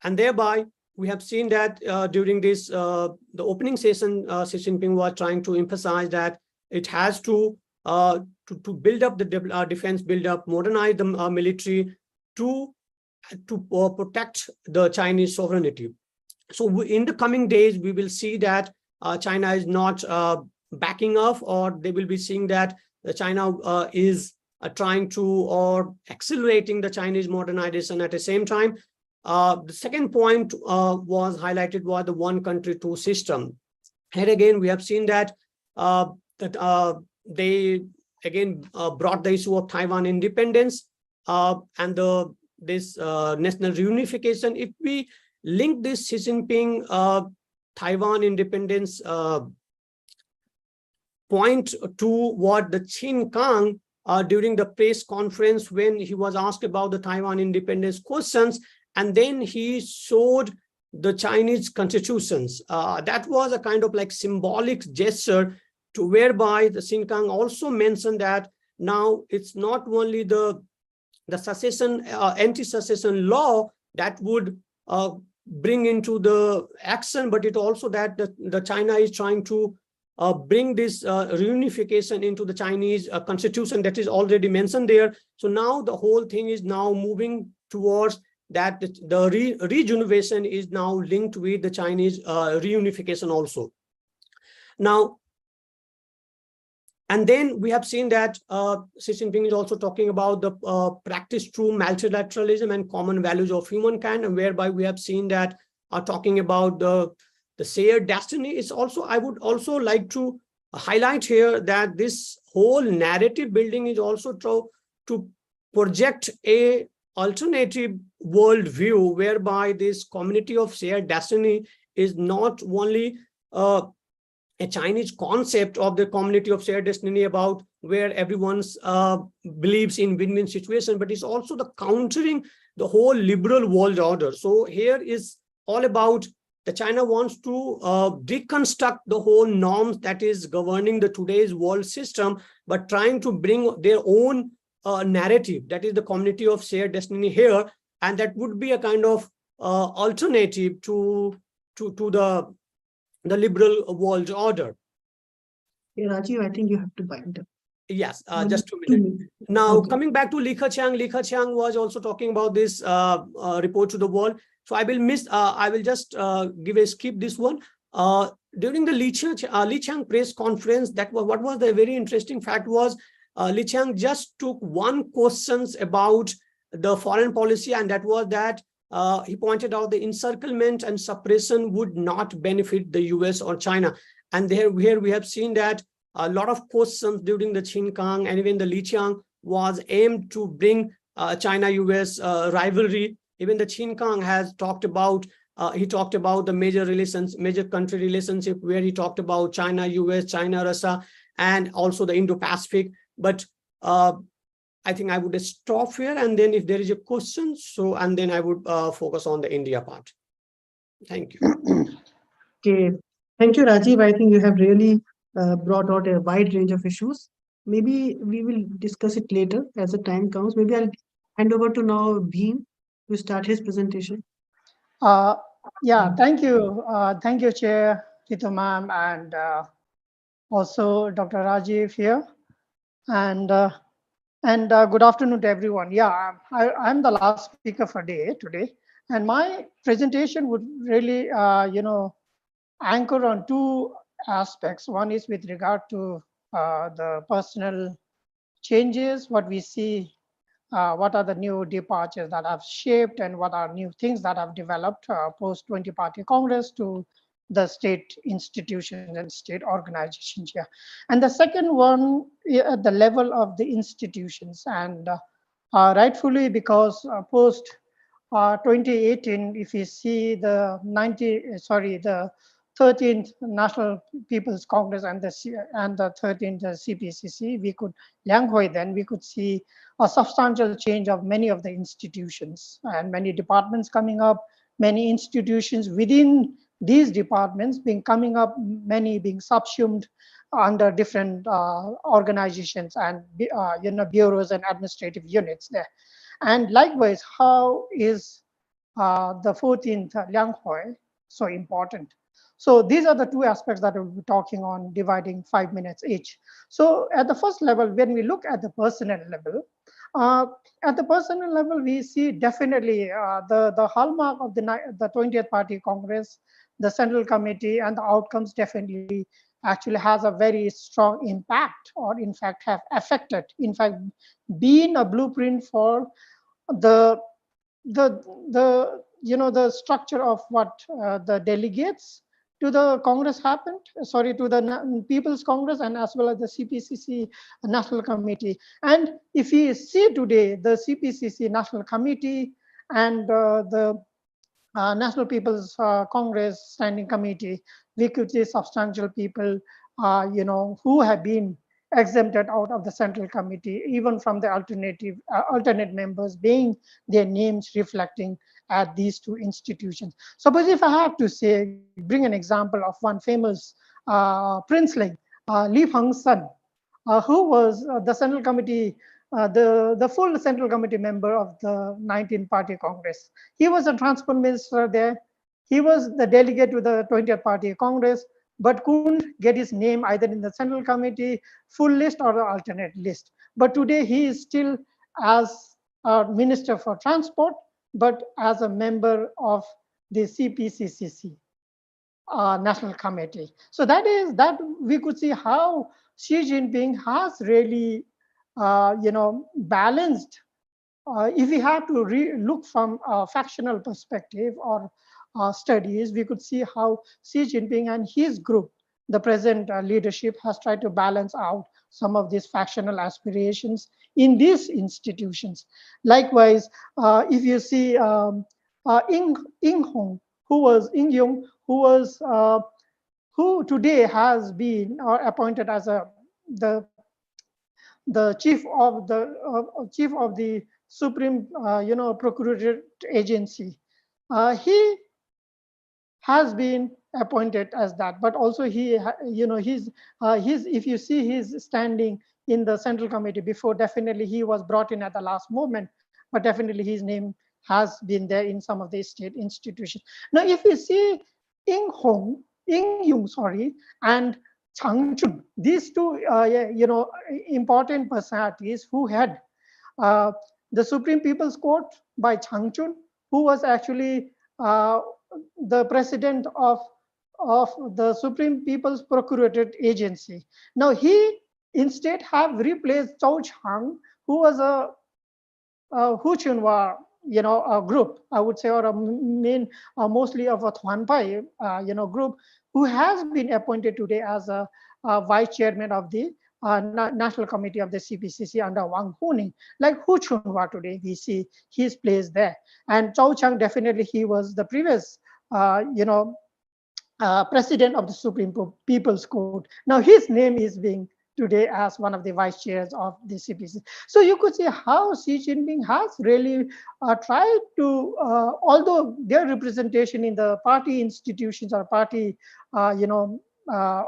And thereby, we have seen that during this, the opening session, Xi Jinping was trying to emphasize that it has to build up the defense build-up, modernize the military to protect the Chinese sovereignty. So in the coming days, we will see that China is not backing off, or they will be seeing that China is trying to or accelerating the Chinese modernization at the same time. The second point was highlighted was the one country, two system. Here again, we have seen that they again brought the issue of Taiwan independence and this national reunification. If we link this Xi Jinping Taiwan independence point to what the Qin Kang during the press conference when he was asked about the Taiwan independence questions, and then he showed the Chinese constitutions. That was a kind of like symbolic gesture to whereby the Qin Kang also mentioned that now it's not only the secession, anti-secession law that would bring into the action, but it also that the China is trying to bring this reunification into the Chinese constitution that is already mentioned there. So now the whole thing is now moving towards that the rejuvenation is now linked with the Chinese reunification also. Now, and then we have seen that Xi Jinping is also talking about the practice true multilateralism and common values of humankind, and whereby we have seen that talking about the shared destiny is also, I would also like to highlight here that this whole narrative building is also to project a alternative worldview whereby this community of shared destiny is not only a Chinese concept of the community of shared destiny about where everyone's believes in win-win situation, but it's also the countering the whole liberal world order. So here is all about the China wants to deconstruct the whole norms that is governing the today's world system, but trying to bring their own narrative, that is the community of shared destiny here. and that would be a kind of alternative to the liberal world order. Yeah, Rajiv, I think you have to bind up. Yes, Only just 2 2 minutes. minutes. Now, Okay. coming back to Li Keqiang was also talking about this report to the world. So I will just skip this one. During the Li Qiang press conference, what was the very interesting fact was Li Qiang just took one questions about the foreign policy, and that was that he pointed out the encirclement and suppression would not benefit the US or China. And here we have seen that a lot of questions during the Qinkang and even the Li Qiang was aimed to bring China-US rivalry. Even the Qinkang has talked about, he talked about the major country relationship, where he talked about China-US, China-Russia, and also the Indo-Pacific. But I think I would stop here, and then if there is a question, and then I would focus on the India part. Thank you. Okay. Thank you, Rajiv. I think you have really brought out a wide range of issues. Maybe we will discuss it later as the time comes. Maybe I'll hand over to now Bhim to start his presentation. Yeah, thank you. Thank you, Chair Kito ma'am, and also Dr. Rajiv here. And good afternoon to everyone. Yeah, I'm the last speaker for today. And my presentation would really, anchor on 2 aspects. One is with regard to the personal changes, what we see, what are the new departures that have shaped, and what are new things that have developed post 20-party Congress to the state institutions and state organizations here. And the second one at the level of the institutions, and rightfully because post 2018, if you see the 13th National People's Congress and the 13th CPCC, Lianghui, then we could see a substantial change of many of the institutions and many departments coming up, many institutions within these departments coming up, many being subsumed under different organizations and bureaus and administrative units there. And likewise, how is the 14th Lianghui so important? So these are the 2 aspects that we'll be talking on, dividing 5 minutes each. So at the first level, when we look at the personnel level, we see definitely the hallmark of the 20th Party Congress, the Central Committee, and the outcomes definitely actually has a very strong impact, or in fact have affected, in fact, been a blueprint for the structure of what the delegates to the Congress to the People's Congress, and as well as the CPCC National Committee. And if you see today, the CPCC National Committee and the National People's Congress Standing Committee, we could see substantial people, who have been exempted out of the Central Committee, even from the alternate members being their names reflecting at these 2 institutions. Suppose if I have to say, bring an example of one famous princeling, Li Pengsan, who was the Central Committee, the full Central Committee member of the 19th Party Congress. He was a transport minister there. He was the delegate to the 20th Party Congress, but couldn't get his name either in the Central Committee full list or the alternate list. But today he is still as a Minister for Transport, but as a member of the CPPCC National Committee. So that we could see how Xi Jinping has really, balanced. If we have to look from a factional perspective or studies, we could see how Xi Jinping and his group, the present leadership, has tried to balance out some of these factional aspirations in these institutions. Likewise, if you see Ying Yong, who today has been appointed as the chief of the Supreme Procuratorate Agency. He has been appointed as that, but also if you see his standing in the Central Committee before, definitely he was brought in at the last moment, but definitely his name has been there in some of the state institutions. Now, if you see Ying-yung, and Changchun, these two, important personalities who had the Supreme People's Court by Changchun, who was actually the president of the Supreme People's Procuratorate Agency. Now he instead have replaced Zhou Chang, who was a Hu Chunhua, a group, I would say, or a main, mostly of a Huanpai, group, who has been appointed today as a vice chairman of the National Committee of the CPCC under Wang Huning. Like Hu Chunhua today, we see his place there. And Zhou Chang, definitely, he was the previous, president of the Supreme People's Court. Now his name is being today as one of the vice chairs of the CPC. So you could see how Xi Jinping has really tried to, although their representation in the party institutions or party,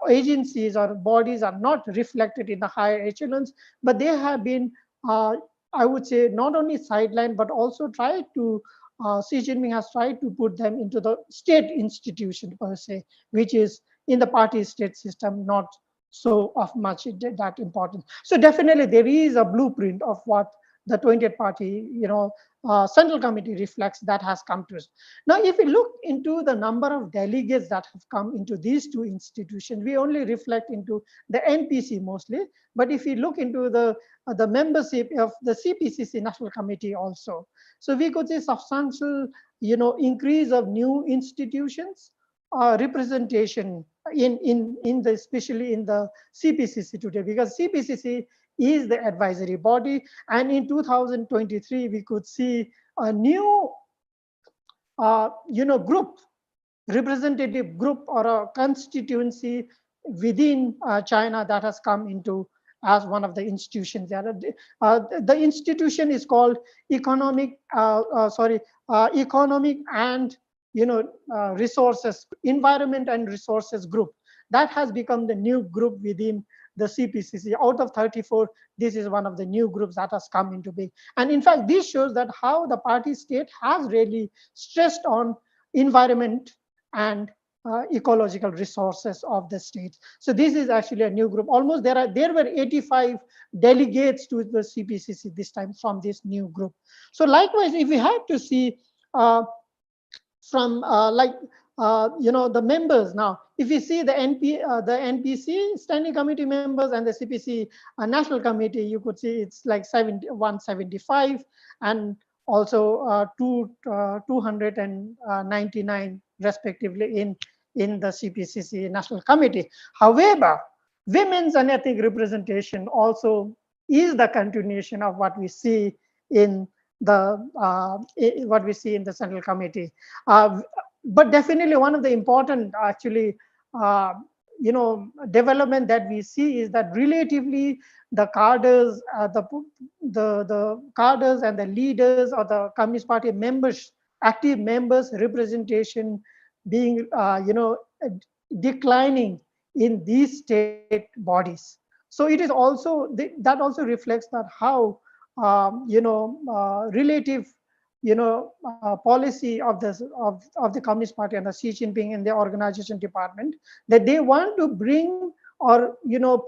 agencies or bodies are not reflected in the higher echelons, but they have been, I would say, not only sidelined, but also tried to, Xi Jinping has tried to put them into the state institution per se, which is in the party state system, not so of much that important. So definitely there is a blueprint of what the 20th party, Central Committee reflects that has come to us. Now, if we look into the number of delegates that have come into these two institutions, we only reflect into the NPC mostly. But if we look into the membership of the CPCC National Committee also, so we could see substantial, increase of new institutions, representation in the, especially in the CPCC today, because CPCC is the advisory body, and in 2023 we could see a new group, representative group or a constituency within China that has come into as one of the institutions. The institution is called economic and resources, environment and resources group. That has become the new group within the CPCC. Out of 34, this is one of the new groups that has come into being. And in fact, this shows that how the party state has really stressed on environment and ecological resources of the state. So this is actually a new group. Almost there were 85 delegates to the CPCC this time from this new group. So likewise, if we have to see from the members now, if you see the NPC standing committee members and the CPC national committee, you could see it's like 175 and also 299 respectively in the CPCC national committee. However, women's and ethnic representation also is the continuation of what we see in the central committee. But definitely one of the important actually development that we see is that relatively the cadres, the cadres and the leaders of the Communist Party members, active members representation being declining in these state bodies. So it is also that also reflects that how relative policy of the Communist Party and the Xi Jinping in the organization department, that they want to bring or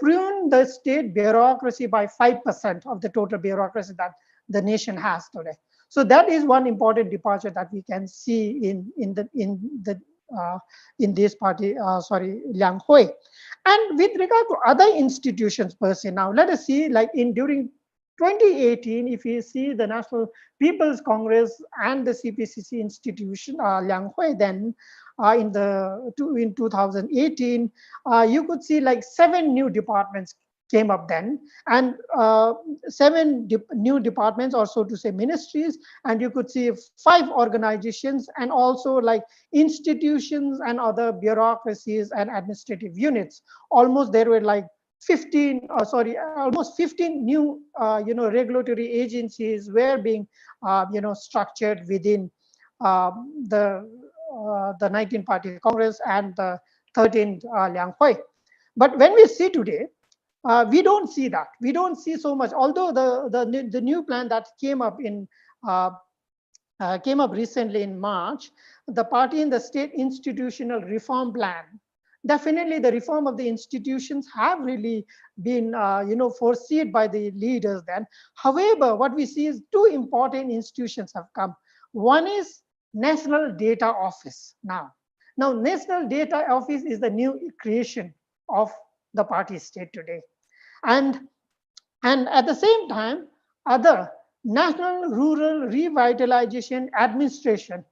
prune the state bureaucracy by 5% of the total bureaucracy that the nation has today. So that is one important departure that we can see in this party, Lianghui. And with regard to other institutions per se, now let us see, like during 2018, if you see the National People's Congress and the CPCC institution, Lianghui, then in 2018, you could see like 7 new departments came up then, and 7 new departments, or so to say ministries, and you could see 5 organizations, and also like institutions and other bureaucracies and administrative units. Almost there were like almost 15 new regulatory agencies were being structured within the 19th Party Congress and the 13th Lianghui. But when we see today, we don't see that. We don't see so much. Although the new plan that came up in came up recently in March, the party in the state institutional reform plan. Definitely the reform of the institutions have really been foreseen by the leaders then. However, what we see is two important institutions have come. One is National Data Office now. Now, National Data Office is the new creation of the party state today. And at the same time, other National Rural Revitalization Administration,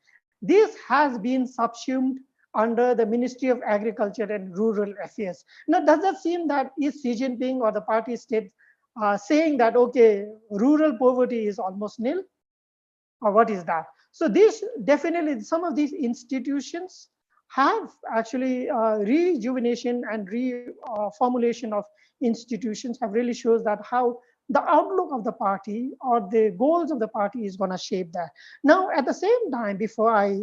this has been subsumed under the Ministry of Agriculture and Rural Affairs. Now, does that seem that is Xi Jinping or the party state saying that, okay, rural poverty is almost nil? Or what is that? So this definitely, some of these institutions have actually rejuvenation and reformulation of institutions have really shows that how the outlook of the party or the goals of the party is going to shape that. Now, at the same time, before I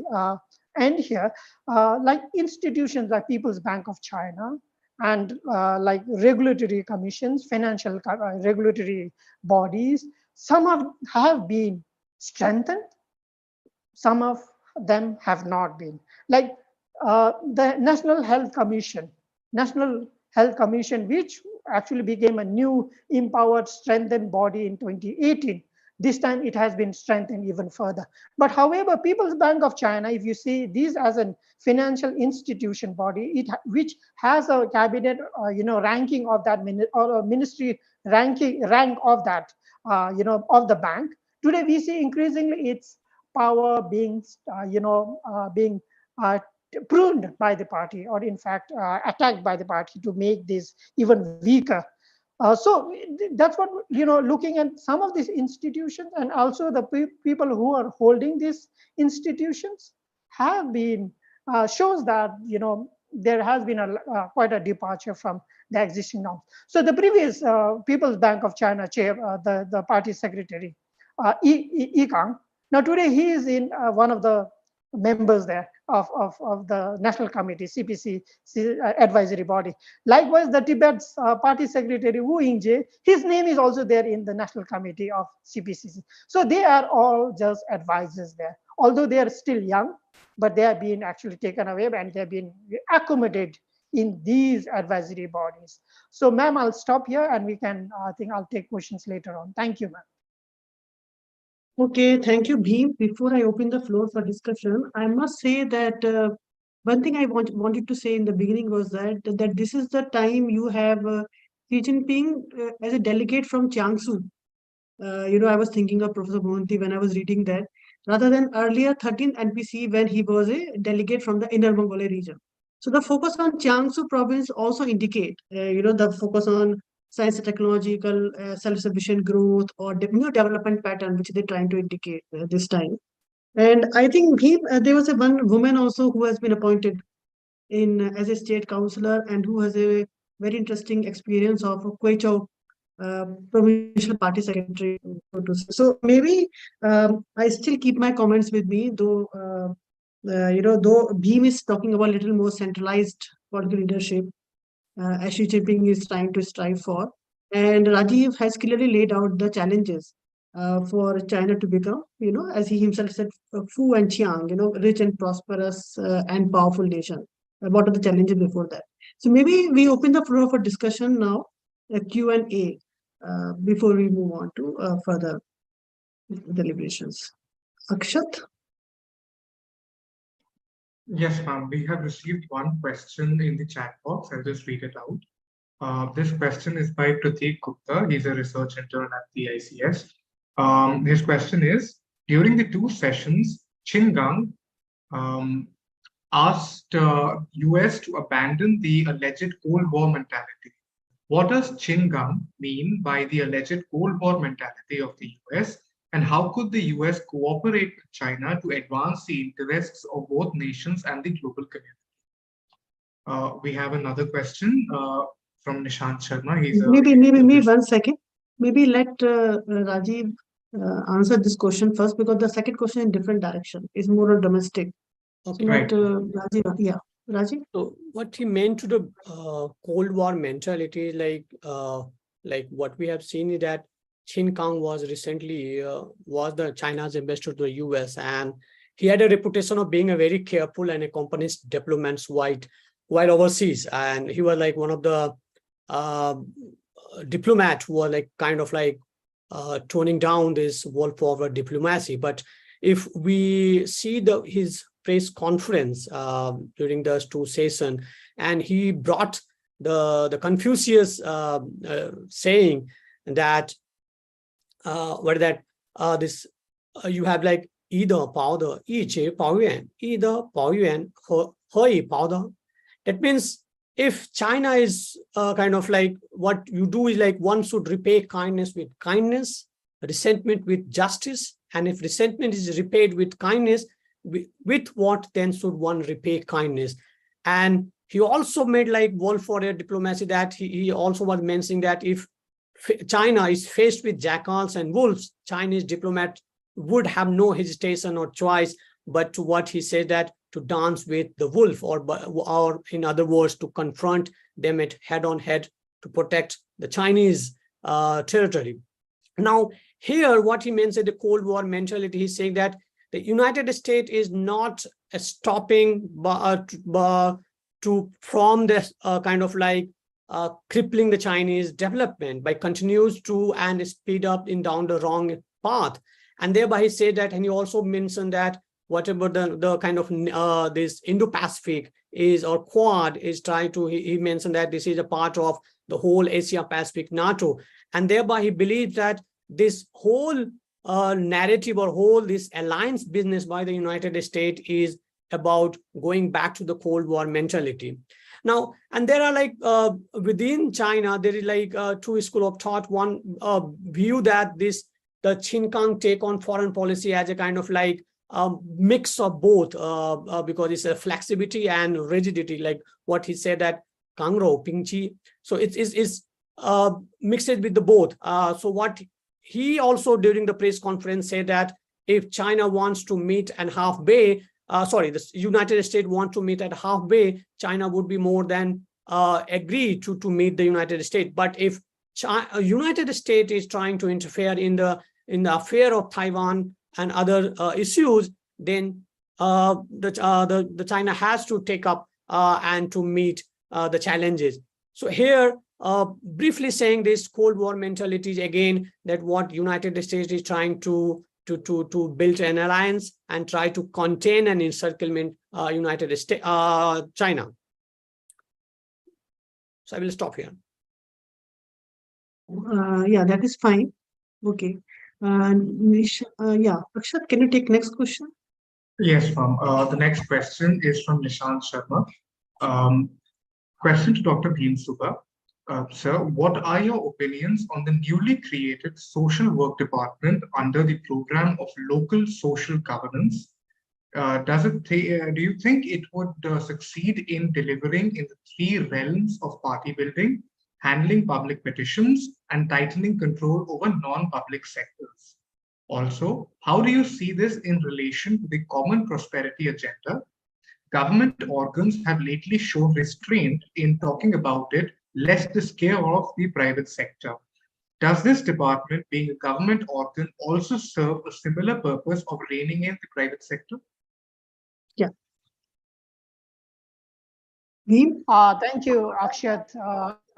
end here, like institutions like People's Bank of China and like regulatory commissions, financial regulatory bodies, some have been strengthened, some of them have not been. Like the National Health Commission, which actually became a new empowered, strengthened body in 2018. This time it has been strengthened even further. But however, People's Bank of China, if you see these as a financial institution body, which has a cabinet, ranking of that or a ministry rank of that, of the bank. Today we see increasingly its power being, being pruned by the party, or in fact attacked by the party to make this even weaker. So that's what, looking at some of these institutions and also the people who are holding these institutions have been, shows that, there has been quite a departure from the existing norms. So the previous People's Bank of China chair, the party secretary, Yi Kang, now today he is in one of the members there of the National Committee, CPPCC advisory body. Likewise, the Tibet's party secretary Wu Yingje, his name is also there in the National Committee of CPPCC. So they are all just advisors there. Although they are still young, but they have been actually taken away and they have been accommodated in these advisory bodies. So ma'am, I'll stop here and we can, I think I'll take questions later on. Thank you, ma'am. Okay, thank you, Bheem. Before I open the floor for discussion, I must say that one thing I wanted to say in the beginning was that this is the time you have Xi Jinping as a delegate from Jiangsu. I was thinking of Professor Mohanty when I was reading that, rather than earlier 13th NPC when he was a delegate from the Inner Mongolia region. So the focus on Jiangsu province also indicate, the focus on science and technological self-sufficient growth or new development pattern, which they're trying to indicate this time. And I think there was one woman also who has been appointed as a state councillor and who has a very interesting experience of Kweichow provincial party secretary. So maybe I still keep my comments with me, though though Bheem is talking about a little more centralized political leadership, as Xi Jinping is trying to strive for. And Rajiv has clearly laid out the challenges for China to become, as he himself said, Fu and Chiang, rich and prosperous and powerful nation. What are the challenges before that? So maybe we open the floor for discussion now, Q&A, before we move on to further deliberations. Akshat? Yes, ma'am. We have received one question in the chat box. I'll just read it out. This question is by Prateek Gupta. He's a research intern at the ICS. His question is, during the two sessions, Qin Gang asked US to abandon the alleged Cold War mentality. What does Qin Gang mean by the alleged Cold War mentality of the US? And how could the US cooperate with China to advance the interests of both nations and the global community? We have another question from Nishant Sharma. Maybe 1 second. Maybe let Rajiv answer this question first, because the second question in different direction is more domestic. Okay. So right. Rajiv, yeah. Rajiv? So what he meant to the Cold War mentality, like what we have seen is that Qin Kang was recently was the China's ambassador to the US, and he had a reputation of being a very careful and accomplished diplomat while overseas, and he was like one of the diplomat who were like kind of like toning down this world forward diplomacy. But if we see his press conference during those two sessions, and he brought the Confucius saying that you have like either powder, either powder. That means if China is kind of like, what you do is like one should repay kindness with kindness, resentment with justice, and if resentment is repaid with kindness, with what then should one repay kindness? And he also made like world forward diplomacy, that he also was mentioning that if China is faced with jackals and wolves, Chinese diplomat would have no hesitation or choice but to what he said, that to dance with the wolf, or in other words, to confront them at head on head to protect the Chinese territory. Now, here what he mentioned, the Cold War mentality, he's saying that the United States is not stopping from this kind of like crippling the Chinese development by continues to and speed up down the wrong path. And thereby he said that, and he also mentioned that whatever the kind of this Indo-Pacific is, or Quad is trying to, he mentioned that this is a part of the whole Asia-Pacific NATO. And thereby he believes that this whole narrative or whole this alliance business by the United States is about going back to the Cold War mentality. Now, and there are like within China, there is like two schools of thought. One view that the Qin Kang take on foreign policy as a kind of like mix of both, because it's a flexibility and rigidity, like what he said that Kang Rou Ping Chi. So it's mixed with the both. So what he also during the press conference said that if China wants to meet and halfway, the United States want to meet at halfway, China would be more than agree to meet the United States. But if United States is trying to interfere in the affair of Taiwan and other issues, then the China has to take up and to meet the challenges. So here, briefly saying this Cold War mentality is again that what United States is trying to build an alliance and try to contain and encirclement United States, China. So I will stop here. Yeah, that is fine. Okay. Yeah, Akshat, can you take next question? Yes, ma'am. The next question is from Nishant Sharma. Question to Dr. Bhim Subba. Sir, what are your opinions on the newly created social work department under the program of local social governance? Do you think it would succeed in delivering in the three realms of party building, handling public petitions, and tightening control over non-public sectors? Also, how do you see this in relation to the common prosperity agenda? Government organs have lately shown restraint in talking about it, lest the scare of the private sector. Does this department, being a government organ, also serve a similar purpose of reining in the private sector? Yeah. Bhim? Thank you, Akshat,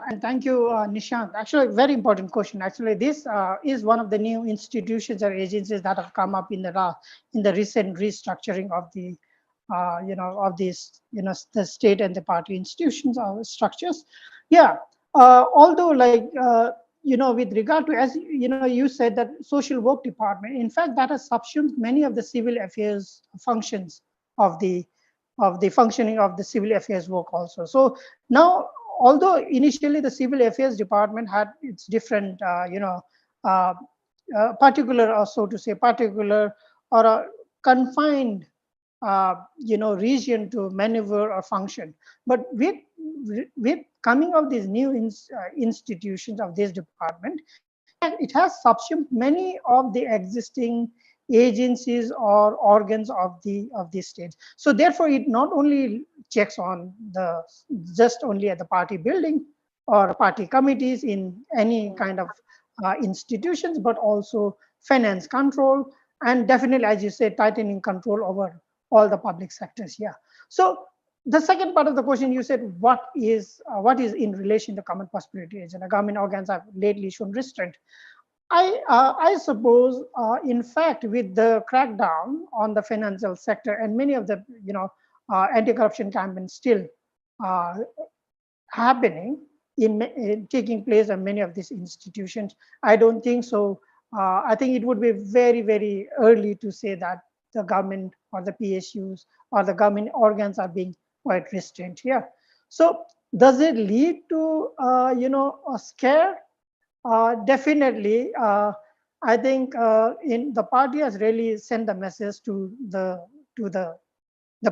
and thank you, Nishant. Actually, very important question. Actually, this is one of the new institutions or agencies that have come up in the recent restructuring of the the state and the party institutions or structures. Yeah, although like with regard to, as you said, that social work department, in fact, that has subsumed many of the civil affairs functions of the functioning of the civil affairs work also. So now, although initially the civil affairs department had its different particular, or so to say, particular or a confined region to maneuver or function, but with coming of these new institutions of this department, it has subsumed many of the existing agencies or organs of the state. So therefore, it not only checks on just only at the party building or party committees in any kind of institutions, but also finance control, and definitely, as you said, tightening control over all the public sectors here. So the second part of the question, you said, what is in relation to common prosperity agenda? Government organs have lately shown restraint. I suppose, in fact, with the crackdown on the financial sector and many of the anti-corruption campaigns still happening in taking place in many of these institutions, I don't think so. I think it would be very, very early to say that the government or the PSUs or the government organs are being quite restrained here. So does it lead to a scare? Definitely. I think in the party has really sent the message to the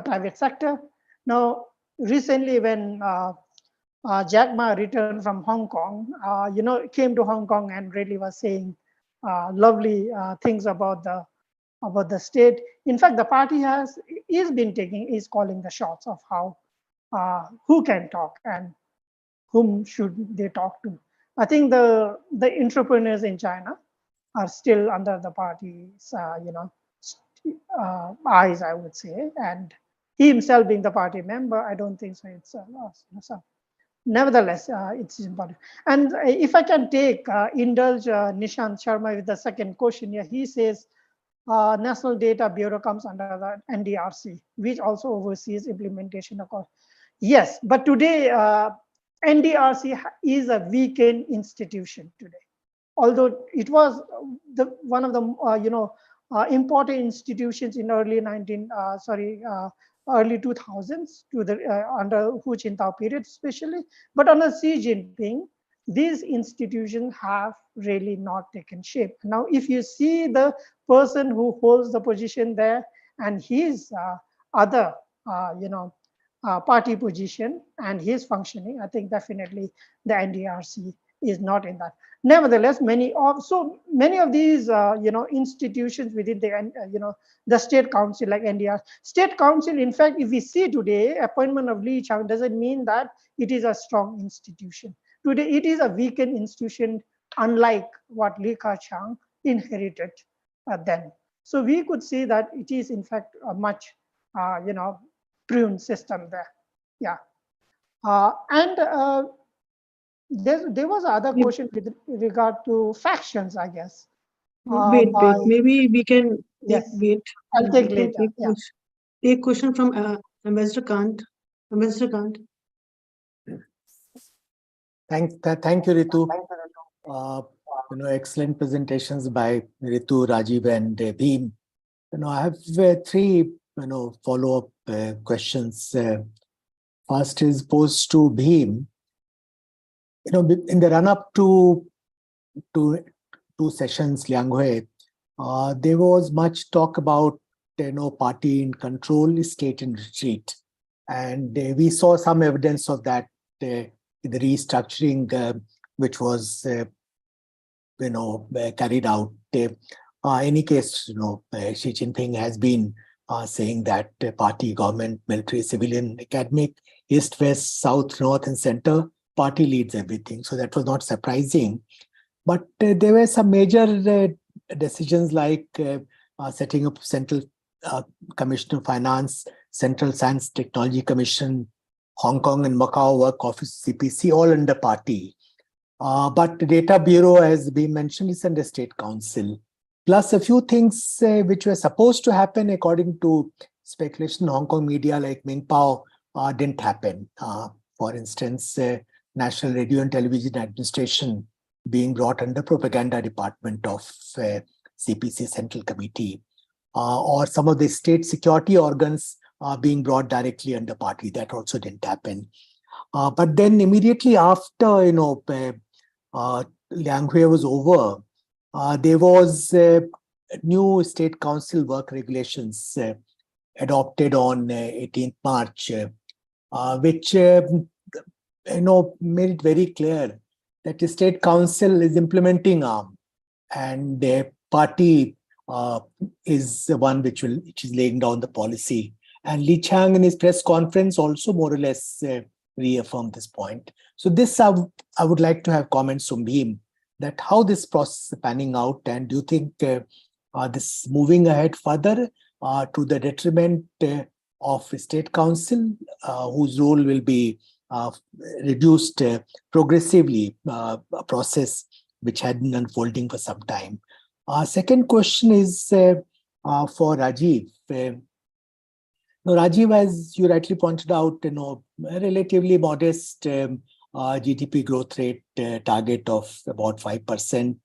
private sector. Now, recently when Jack Ma returned from Hong Kong, came to Hong Kong and really was saying lovely things about the state. In fact, the party is calling the shots of how who can talk and whom should they talk to. I think the entrepreneurs in China are still under the party's eyes, I would say, and he himself being the party member, I don't think so. It's a loss. Nevertheless, it's important. And if I can indulge Nishant Sharma with the second question here, he says National Data Bureau comes under the NDRC, which also oversees implementation of course. Yes, but today NDRC is a weakened institution today. Although it was one of the important institutions in early 2000s to the under Hu Jintao period especially, but under Xi Jinping, these institutions have really not taken shape. Now, if you see the person who holds the position there and his other party position and his functioning, I think definitely the NDRC is not in that. Nevertheless, many of these institutions within the state council like NDR state council, in fact, if we see today appointment of Li Chang doesn't mean that it is a strong institution. Today it is a weakened institution, unlike what Li Keqiang inherited then. So we could see that it is in fact a much prune system there. Yeah. And there was another question with regard to factions, I guess. Wait. Maybe we can wait. I'll take later. Take question from Ambassador Kant. Ambassador Kant. Thank you, Ritu. Excellent presentations by Ritu, Rajiv, and Bhim. I have three follow-up questions. First is posed to Bhim. In the run-up to two sessions, Lianghui, there was much talk about party in control, state in retreat, and we saw some evidence of that in the restructuring which was carried out. In any case, Xi Jinping has been saying that party, government, military, civilian, academic, east, west, south, north, and center, party leads everything. So that was not surprising. But there were some major decisions like setting up Central Commission of Finance, Central Science Technology Commission, Hong Kong and Macau Work Office, CPC, all under party. But the Data Bureau, as been mentioned, is under State Council. Plus a few things which were supposed to happen according to speculation in Hong Kong media like Ming Pao didn't happen. For instance, National Radio and Television Administration being brought under propaganda department of CPC Central Committee, or some of the state security organs being brought directly under party. That also didn't happen. But then immediately after, Lianghui was over, there was new State Council work regulations adopted on 18th March, which made it very clear that the State Council is implementing arm, and the party is the one which is laying down the policy. And Li Chang in his press conference also more or less reaffirmed this point. So this I would like to have comments from him. that how this process is panning out, and do you think this moving ahead further to the detriment of State Council, whose role will be reduced progressively, a process which had been unfolding for some time? Second question is for Rajiv. Rajiv, as you rightly pointed out, a relatively modest GDP growth rate target of about 5%.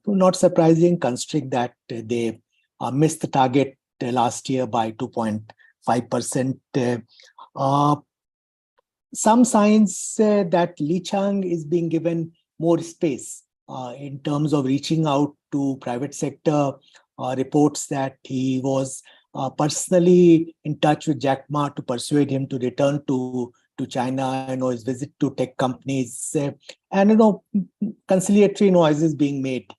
Not surprising, considering that they missed the target last year by 2.5%. Some signs that Li Chang is being given more space in terms of reaching out to private sector. Reports that he was personally in touch with Jack Ma to persuade him to return to China, his visit to tech companies, and conciliatory noises being made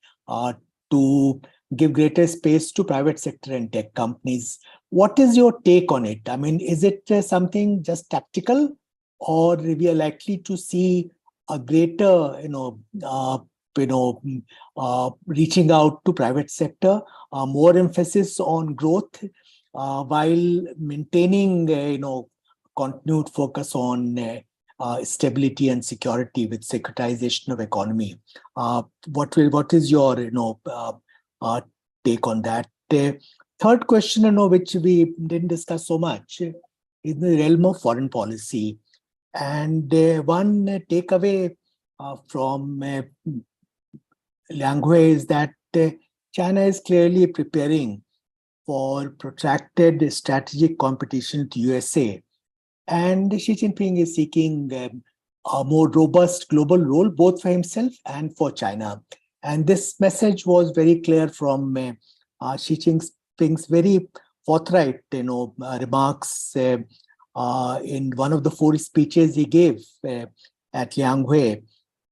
to give greater space to private sector and tech companies. What is your take on it? I mean, is it something just tactical, or we are likely to see a greater, reaching out to private sector, more emphasis on growth, while maintaining, continued focus on stability and security with securitization of economy? What is your, take on that? Third question, which we didn't discuss so much, is the realm of foreign policy. And one takeaway from Lianghui is that China is clearly preparing for protracted strategic competition to USA. And Xi Jinping is seeking a more robust global role, both for himself and for China. And this message was very clear from Xi Jinping's very forthright, remarks in one of the 4 speeches he gave at Lianghui,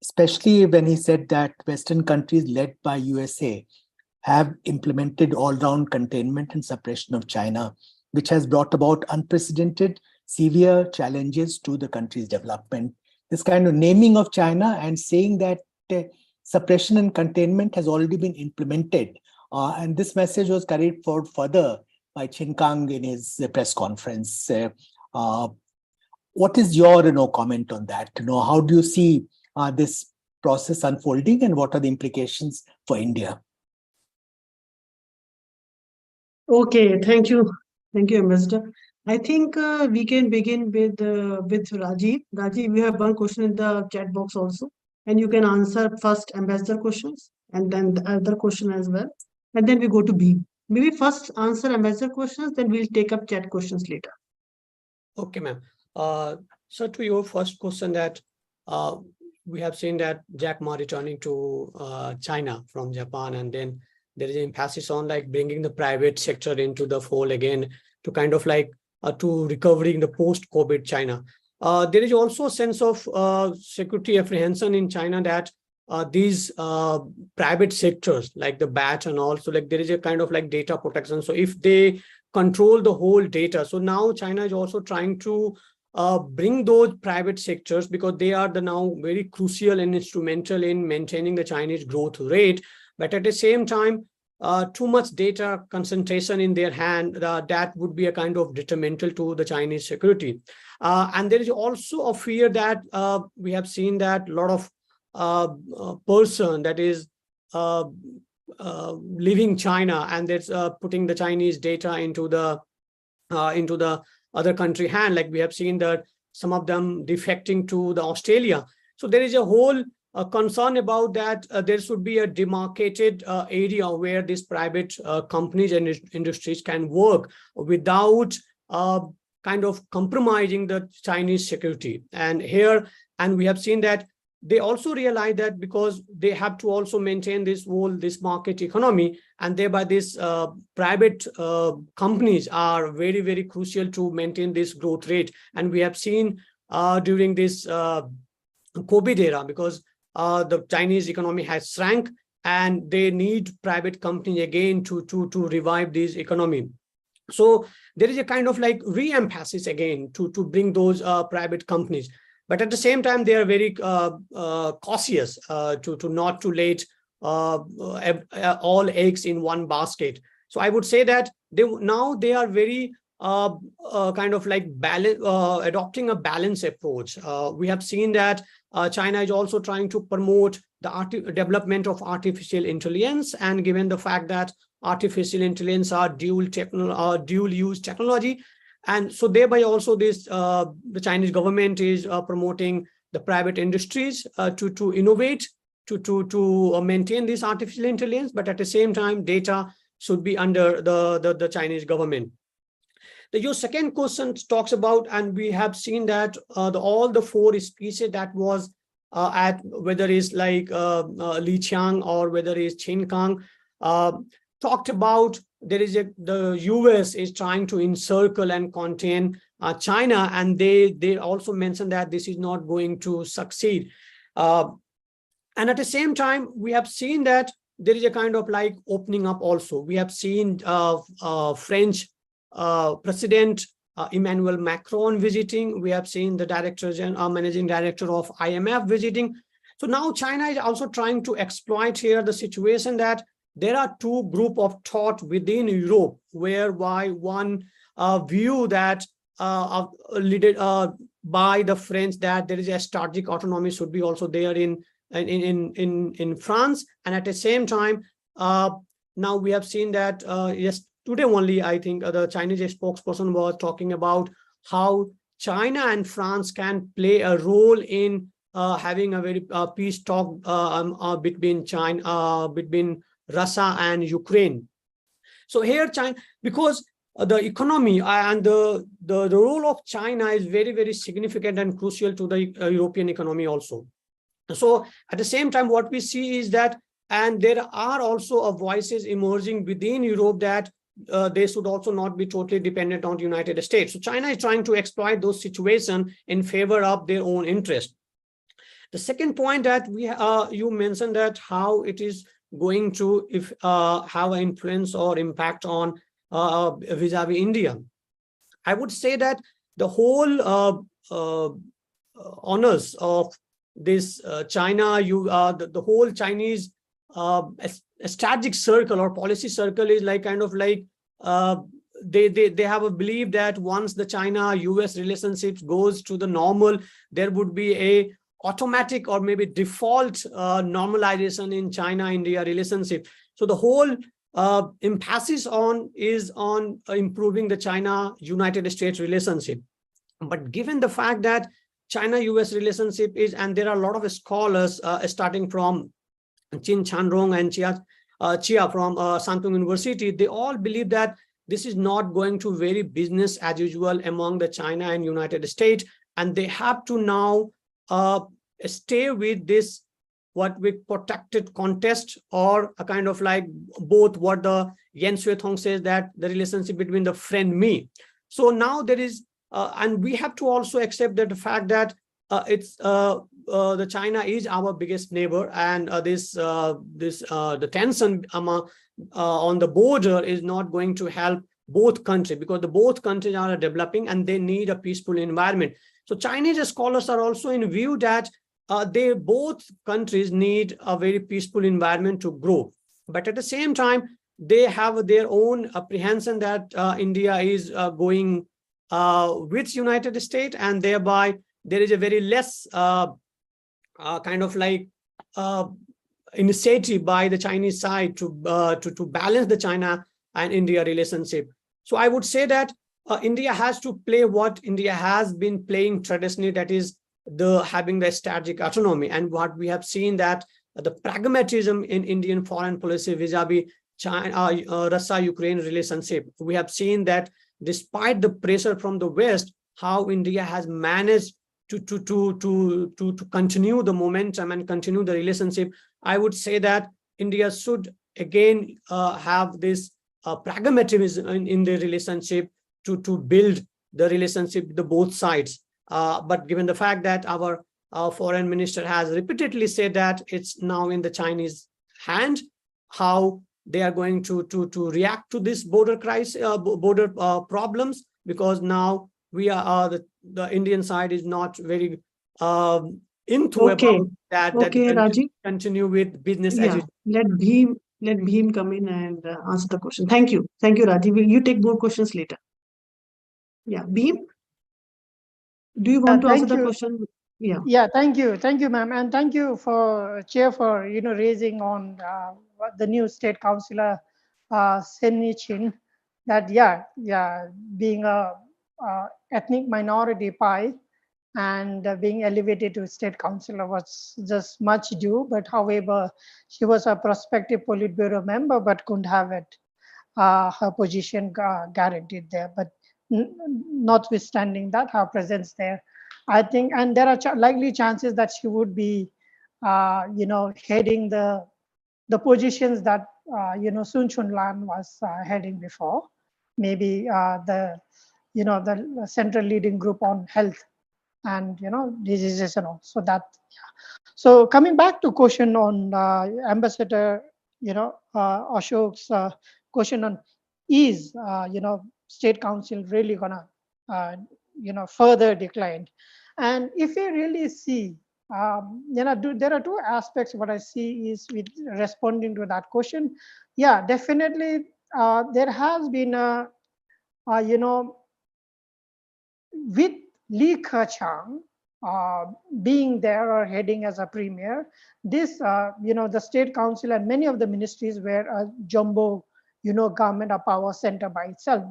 especially when he said that Western countries led by USA have implemented all-round containment and suppression of China, which has brought about unprecedented severe challenges to the country's development. This kind of naming of China and saying that suppression and containment has already been implemented. And this message was carried forward further by Qin Kang in his press conference. What is your comment on that? How do you see this process unfolding, and what are the implications for India? Okay, thank you. Thank you, Ambassador. I think we can begin with Rajiv. Rajiv, we have one question in the chat box also, and you can answer first Ambassador questions and then the other question as well. And then we go to B. Maybe first answer Ambassador questions, then we'll take up chat questions later. Okay, ma'am. So to your first question, that we have seen that Jack Ma returning to China from Japan, and then there is an emphasis on bringing the private sector into the fold again to kind of to recovering the post-COVID China. There is also a sense of security apprehension in China that these private sectors like the BAT and also there is a kind of data protection. So if they control the whole data, so now China is also trying to bring those private sectors, because they are now very crucial and instrumental in maintaining the Chinese growth rate. But at the same time, too much data concentration in their hand, that would be a kind of detrimental to the Chinese security. And there is also a fear that we have seen that a lot of person that is leaving China, and that's putting the Chinese data into the other country hand. We have seen that some of them defecting to the Australia. So there is a whole concern about that. There should be a demarcated area where these private companies and industries can work without kind of compromising the Chinese security. And we have seen that they also realize that because they have to also maintain this market economy, and thereby these private companies are very, very crucial to maintain this growth rate. And we have seen during this COVID era, because the Chinese economy has shrank, and they need private companies again to revive this economy. So there is a kind of re-emphasis again to bring those private companies. But at the same time, they are very cautious to not to lay all eggs in one basket. So I would say that they are very kind of like adopting a balanced approach. We have seen that China is also trying to promote the development of artificial intelligence, and given the fact that artificial intelligence are dual use technology, and so thereby also this the Chinese government is promoting the private industries to innovate, to maintain this artificial intelligence, but at the same time data should be under the Chinese government. Your second question talks about, and we have seen that all the four speeches that was at, whether it's like Li Qiang or whether it's Qin Gang, talked about the US is trying to encircle and contain China, and they also mentioned that this is not going to succeed. And at the same time, we have seen that there is a kind of like opening up also. We have seen French President Emmanuel Macron visiting. We have seen the managing director of IMF visiting. So now China is also trying to exploit here the situation that there are two groups of thought within Europe, whereby one view that led by the French that there is a strategic autonomy should be also there in France, and at the same time now we have seen that yes, today only I think the Chinese spokesperson was talking about how China and France can play a role in having a very peace talk between Russia and Ukraine. So here China, because the economy and the role of China is very, very significant and crucial to the European economy also. So at the same time, what we see is that, and there are also voices emerging within Europe that they should also not be totally dependent on the United States. So China is trying to exploit those situations in favor of their own interest. The second point that you mentioned that how it is going to have an influence or impact on vis-a-vis India. I would say that the whole honors of this China, the whole Chinese strategic circle or policy circle is like kind of like they have a belief that once the China-US relationships goes to the normal, there would be a automatic or maybe default normalization in China-India relationship. So the whole emphasis is on improving the China-United States relationship. But given the fact that China-US relationship is, and there are a lot of scholars starting from Chin Chanrong and Chia from Shantung University, they all believe that this is not going to very business as usual among the China and United States, and they have to now stay with this what we protected contest, or a kind of like both what the Yan Xuetong says, that the relationship between the friend me. So now there is and we have to also accept that the fact that the China is our biggest neighbor, and the tension on the border is not going to help both countries, because both countries are developing and they need a peaceful environment. So Chinese scholars are also in view that both countries need a very peaceful environment to grow. But at the same time, they have their own apprehension that India is going with United States, and thereby there is a very less kind of like initiative by the Chinese side to balance the China and India relationship. So I would say that India has to play what India has been playing traditionally, that is having the strategic autonomy. And what we have seen that the pragmatism in Indian foreign policy vis-a-vis China, Russia-Ukraine relationship, we have seen that despite the pressure from the West, how India has managed to continue the momentum and continue the relationship. I would say that India should again have this pragmatism in the relationship to build the relationship with the both sides. But given the fact that our foreign minister has repeatedly said that it's now in the Chinese hand, how they are going to react to this border crisis, border problems, because now we are the Indian side is not very into Okay. about that Okay, the country Rajiv. continue with business as Yeah, usual. let Bhim come in and answer the question. Thank you, Rajiv. You take more questions later. Yeah, Bhim, do you want to answer Thank the you. question? Yeah. Yeah, thank you, ma'am, and thank you for chair for raising on what the new state councillor Senni Chin, that being a ethnic minority Pai and being elevated to state councillor was just much due. But however, she was a prospective Politburo member, but couldn't have it her position guaranteed there. But notwithstanding that, her presence there, I think, and there are likely chances that she would be, heading the positions that Sun Chun Lan was heading before. Maybe the central leading group on health and diseases and all. So that, So coming back to question on Ambassador, Ashok's question on is state council really gonna further decline, and if we really see there are two aspects. What I see is with responding to that question, yeah, definitely there has been a with Li Keqiang being there or heading as a premier, this, the state council and many of the ministries were a jumbo, government of power center by itself.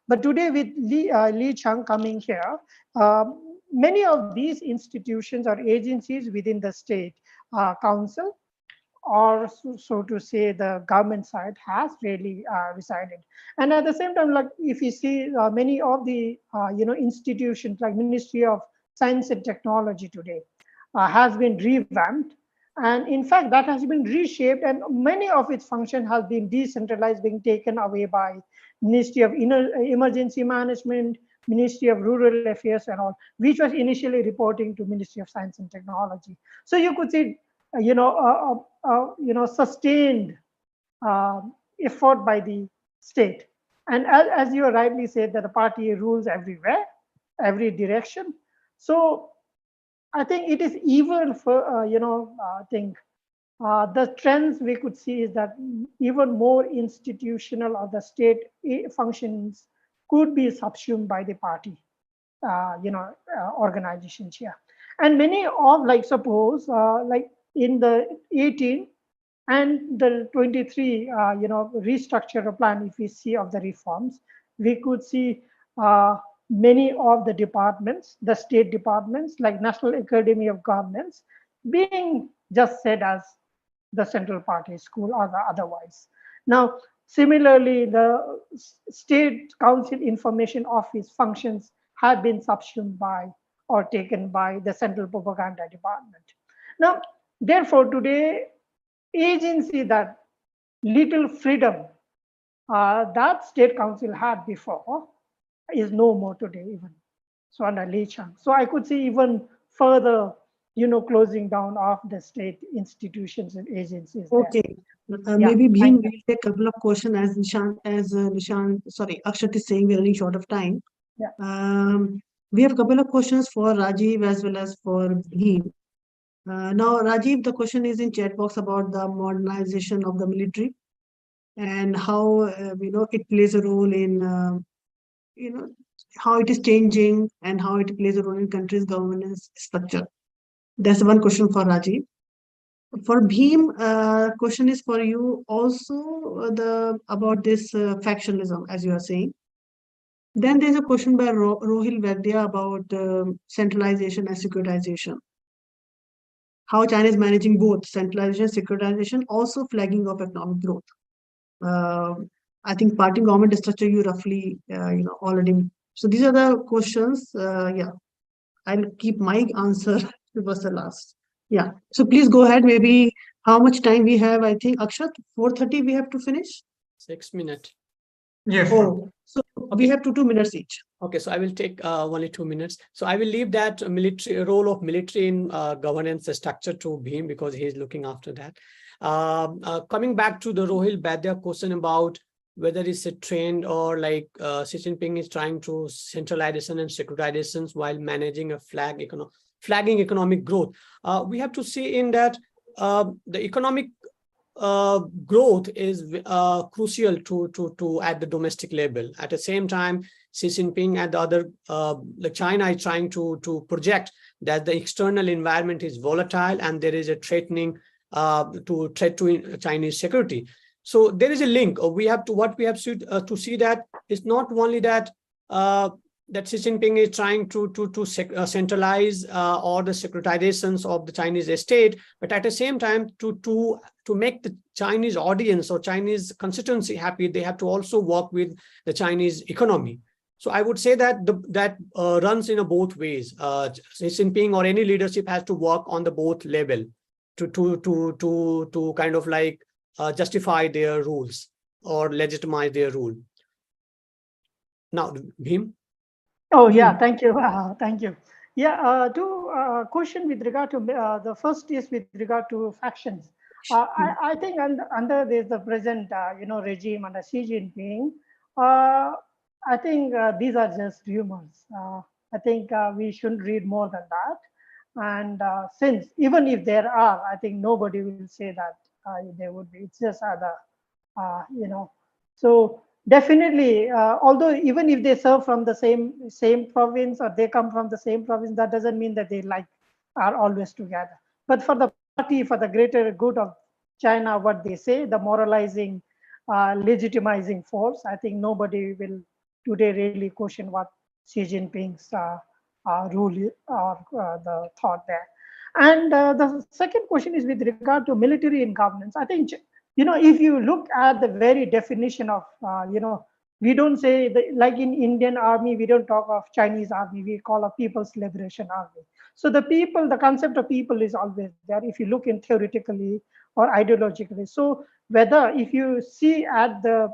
But today with Li Chang coming here, many of these institutions or agencies within the state council, or so to say, the government side has really resided. And at the same time, like if you see many of the institutions like Ministry of Science and Technology today has been revamped, and in fact that has been reshaped, and many of its function has been decentralized, being taken away by Ministry of Emergency Management, Ministry of Rural Affairs and all, which was initially reporting to Ministry of Science and Technology. So you could see sustained effort by the state. And as you rightly said, that the party rules everywhere, every direction. So I think it is even for, the trends we could see is that even more institutional or the state functions could be subsumed by the party, organizations here. And many of, like suppose, like in the 18 and the 23, restructure plan, if we see of the reforms, we could see many of the departments, the state departments, like National Academy of Governance, being just said as the central party school or otherwise. Now, similarly, the State Council Information Office functions have been subsumed by or taken by the Central Propaganda Department. Now, therefore, today, agency that little freedom that State Council had before is no more today even. So under Li Chang. So I could see even further, closing down of the state institutions and agencies. Okay. Maybe Bhim will take a couple of questions as Akshat is saying we're running short of time. Yeah. We have a couple of questions for Rajiv as well as for Bhim. Now, Rajiv, the question is in chat box about the modernization of the military and how it plays a role in how it is changing and how it plays a role in country's governance structure. That's one question for Rajiv. For Bhim, question is for you also about this factionalism, as you are saying. Then there's a question by Rohil Vaidya about centralization and securitization. How China is managing both centralization, securitization, also flagging of economic growth. I think party government structure you roughly already. So these are the questions. Yeah, I'll keep my answer towards the last. Yeah. So please go ahead. Maybe how much time we have? I think Akshat, 4:30 we have to finish. 6 minutes. Yes. Oh, so Okay. we have 2 minutes each. Okay, so I will take only 2 minutes. So I will leave that military role of military in governance structure to Bhim because he is looking after that. Coming back to the Rohil Vaidya question about whether it's a trend or like Xi Jinping is trying to centralization and securitizations while managing a flagging economic growth. We have to see in that the economic growth is crucial to at the domestic level. At the same time, Xi Jinping and the other like China is trying to project that the external environment is volatile and there is a threat to Chinese security. So there is a link. We have to see that it's not only that that Xi Jinping is trying to centralize all the securitizations of the Chinese state, but at the same time to make the Chinese audience or Chinese constituency happy, they have to also work with the Chinese economy. So I would say that that runs in both ways. Xi Jinping or any leadership has to work on the both level to kind of like justify their rules or legitimize their rule. Now, Bhim. Oh, yeah, thank you. Thank you. Yeah, two question with regard to the first is with regard to factions. I think under the present regime under Xi Jinping, I think these are just rumors. I think we shouldn't read more than that. And since even if there are, I think nobody will say that there would be. It's just other, So definitely, although even if they serve from the same province or they come from the same province, that doesn't mean that they are always together. But for the party, for the greater good of China, what they say, the moralizing, legitimizing force, I think nobody will today really question what Xi Jinping's rule or the thought there. And the second question is with regard to military and governance. I think, if you look at the very definition of, we don't say, like in Indian army, we don't talk of Chinese army, we call a People's Liberation Army. So the concept of people is always there if you look in theoretically or ideologically. So whether if you see at the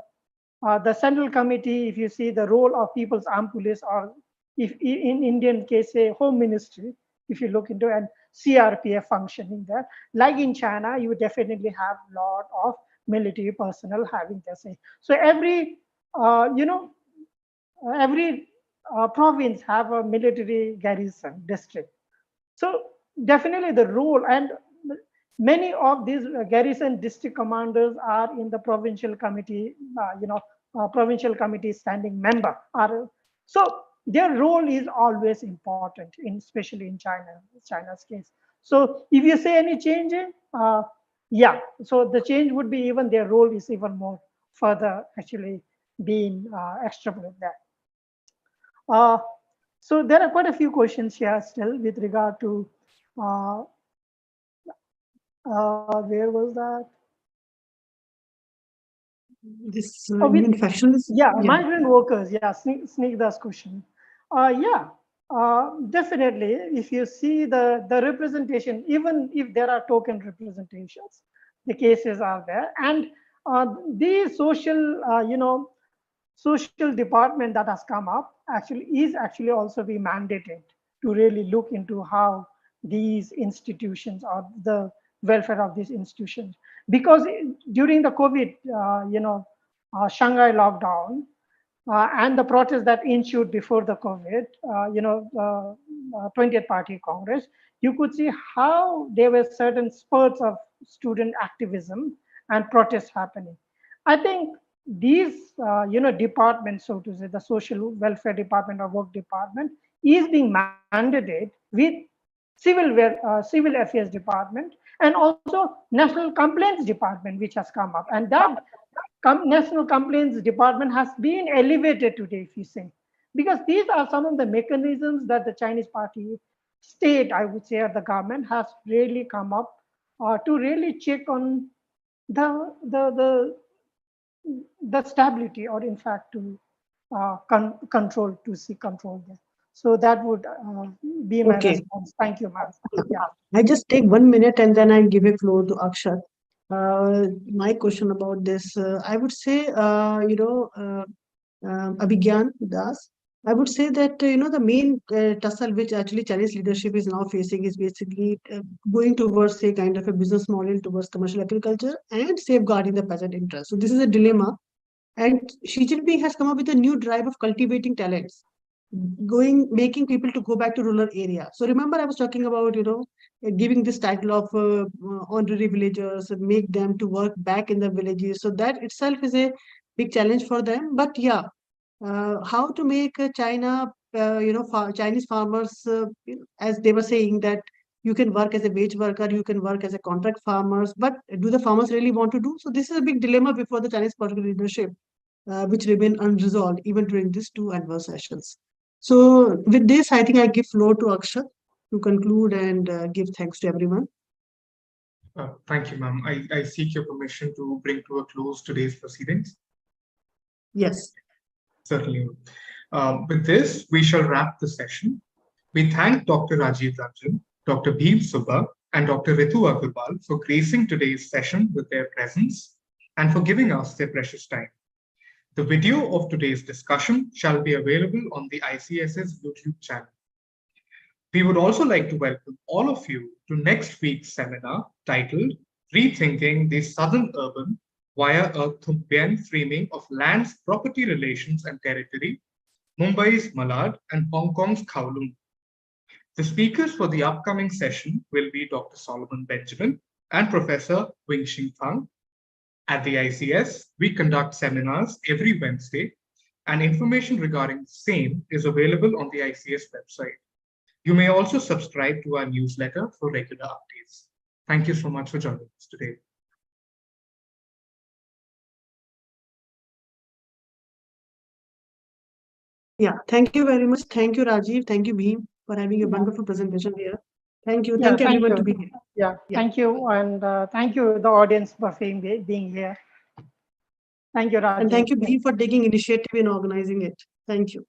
Central Committee, if you see the role of People's Armed Police, or if in Indian case, say Home Ministry, if you look into and CRPF functioning there, like in China, you definitely have a lot of military personnel having their say. So every province have a military garrison district. So definitely the role, and many of these garrison district commanders are in the provincial committee, provincial committee standing member. So their role is always important, especially in China's case. So if you say any change, yeah, so the change would be even their role is even more further actually being extrapolated there. So there are quite a few questions here still with regard to where was that? This factionalism. Yeah, migrant workers. Yeah, sneak this question. Definitely. If you see the representation, even if there are token representations, the cases are there, and the social department that has come up is actually also be mandated to really look into how these institutions or the welfare of these institutions, because during the COVID, Shanghai lockdown and the protests that ensued before the COVID, 20th Party Congress, you could see how there were certain spurts of student activism and protests happening. I think these, departments, so to say, the social welfare department or work department is being mandated with civil affairs department, and also national complaints department, which has come up, and that national complaints department has been elevated today, if you say, because these are some of the mechanisms that the Chinese party state, I would say, or the government has really come up to really check on the stability, or in fact to seek control there. So that would be my response. Thank you, ma'am. Yeah. I just take 1 minute and then I give a floor to Akshat. My question about this, I would say, Abhigyan Das, I would say that, the main tussle which actually Chinese leadership is now facing is basically going towards a kind of a business model towards commercial agriculture and safeguarding the peasant interest. So this is a dilemma. And Xi Jinping has come up with a new drive of cultivating talents. making people to go back to rural area. So remember, I was talking about, giving this title of honorary villagers and make them to work back in the villages. So that itself is a big challenge for them. But yeah, how to make China, Chinese farmers, as they were saying that you can work as a wage worker, you can work as a contract farmers, but do the farmers really want to do? So this is a big dilemma before the Chinese political leadership, which remain unresolved even during these two adverse sessions. So with this, I think I give floor to Akshat to conclude and give thanks to everyone. Thank you, ma'am. I seek your permission to bring to a close today's proceedings. Yes. Certainly. With this, we shall wrap the session. We thank Dr. Rajiv Ranjan, Dr. Bhim Subba, and Dr. Ritu Agarwal for gracing today's session with their presence and for giving us their precious time. The video of today's discussion shall be available on the ICS's YouTube channel. We would also like to welcome all of you to next week's seminar titled Rethinking the Southern Urban via a Thumbian framing of land's property relations and territory, Mumbai's Malad and Hong Kong's Kowloon. The speakers for the upcoming session will be Dr. Solomon Benjamin and Professor Wing-Shing Fang. At the ICS, we conduct seminars every Wednesday, and information regarding the same is available on the ICS website. You may also subscribe to our newsletter for regular updates. Thank you so much for joining us today. Yeah, thank you very much. Thank you, Rajiv. Thank you, Bhim, for having a wonderful presentation here. Thank you. Thank everyone to be here. Yeah, thank you. And thank you, the audience, for being here. Thank you, Rajiv. And thank you, Bhim, for taking initiative in organizing it. Thank you.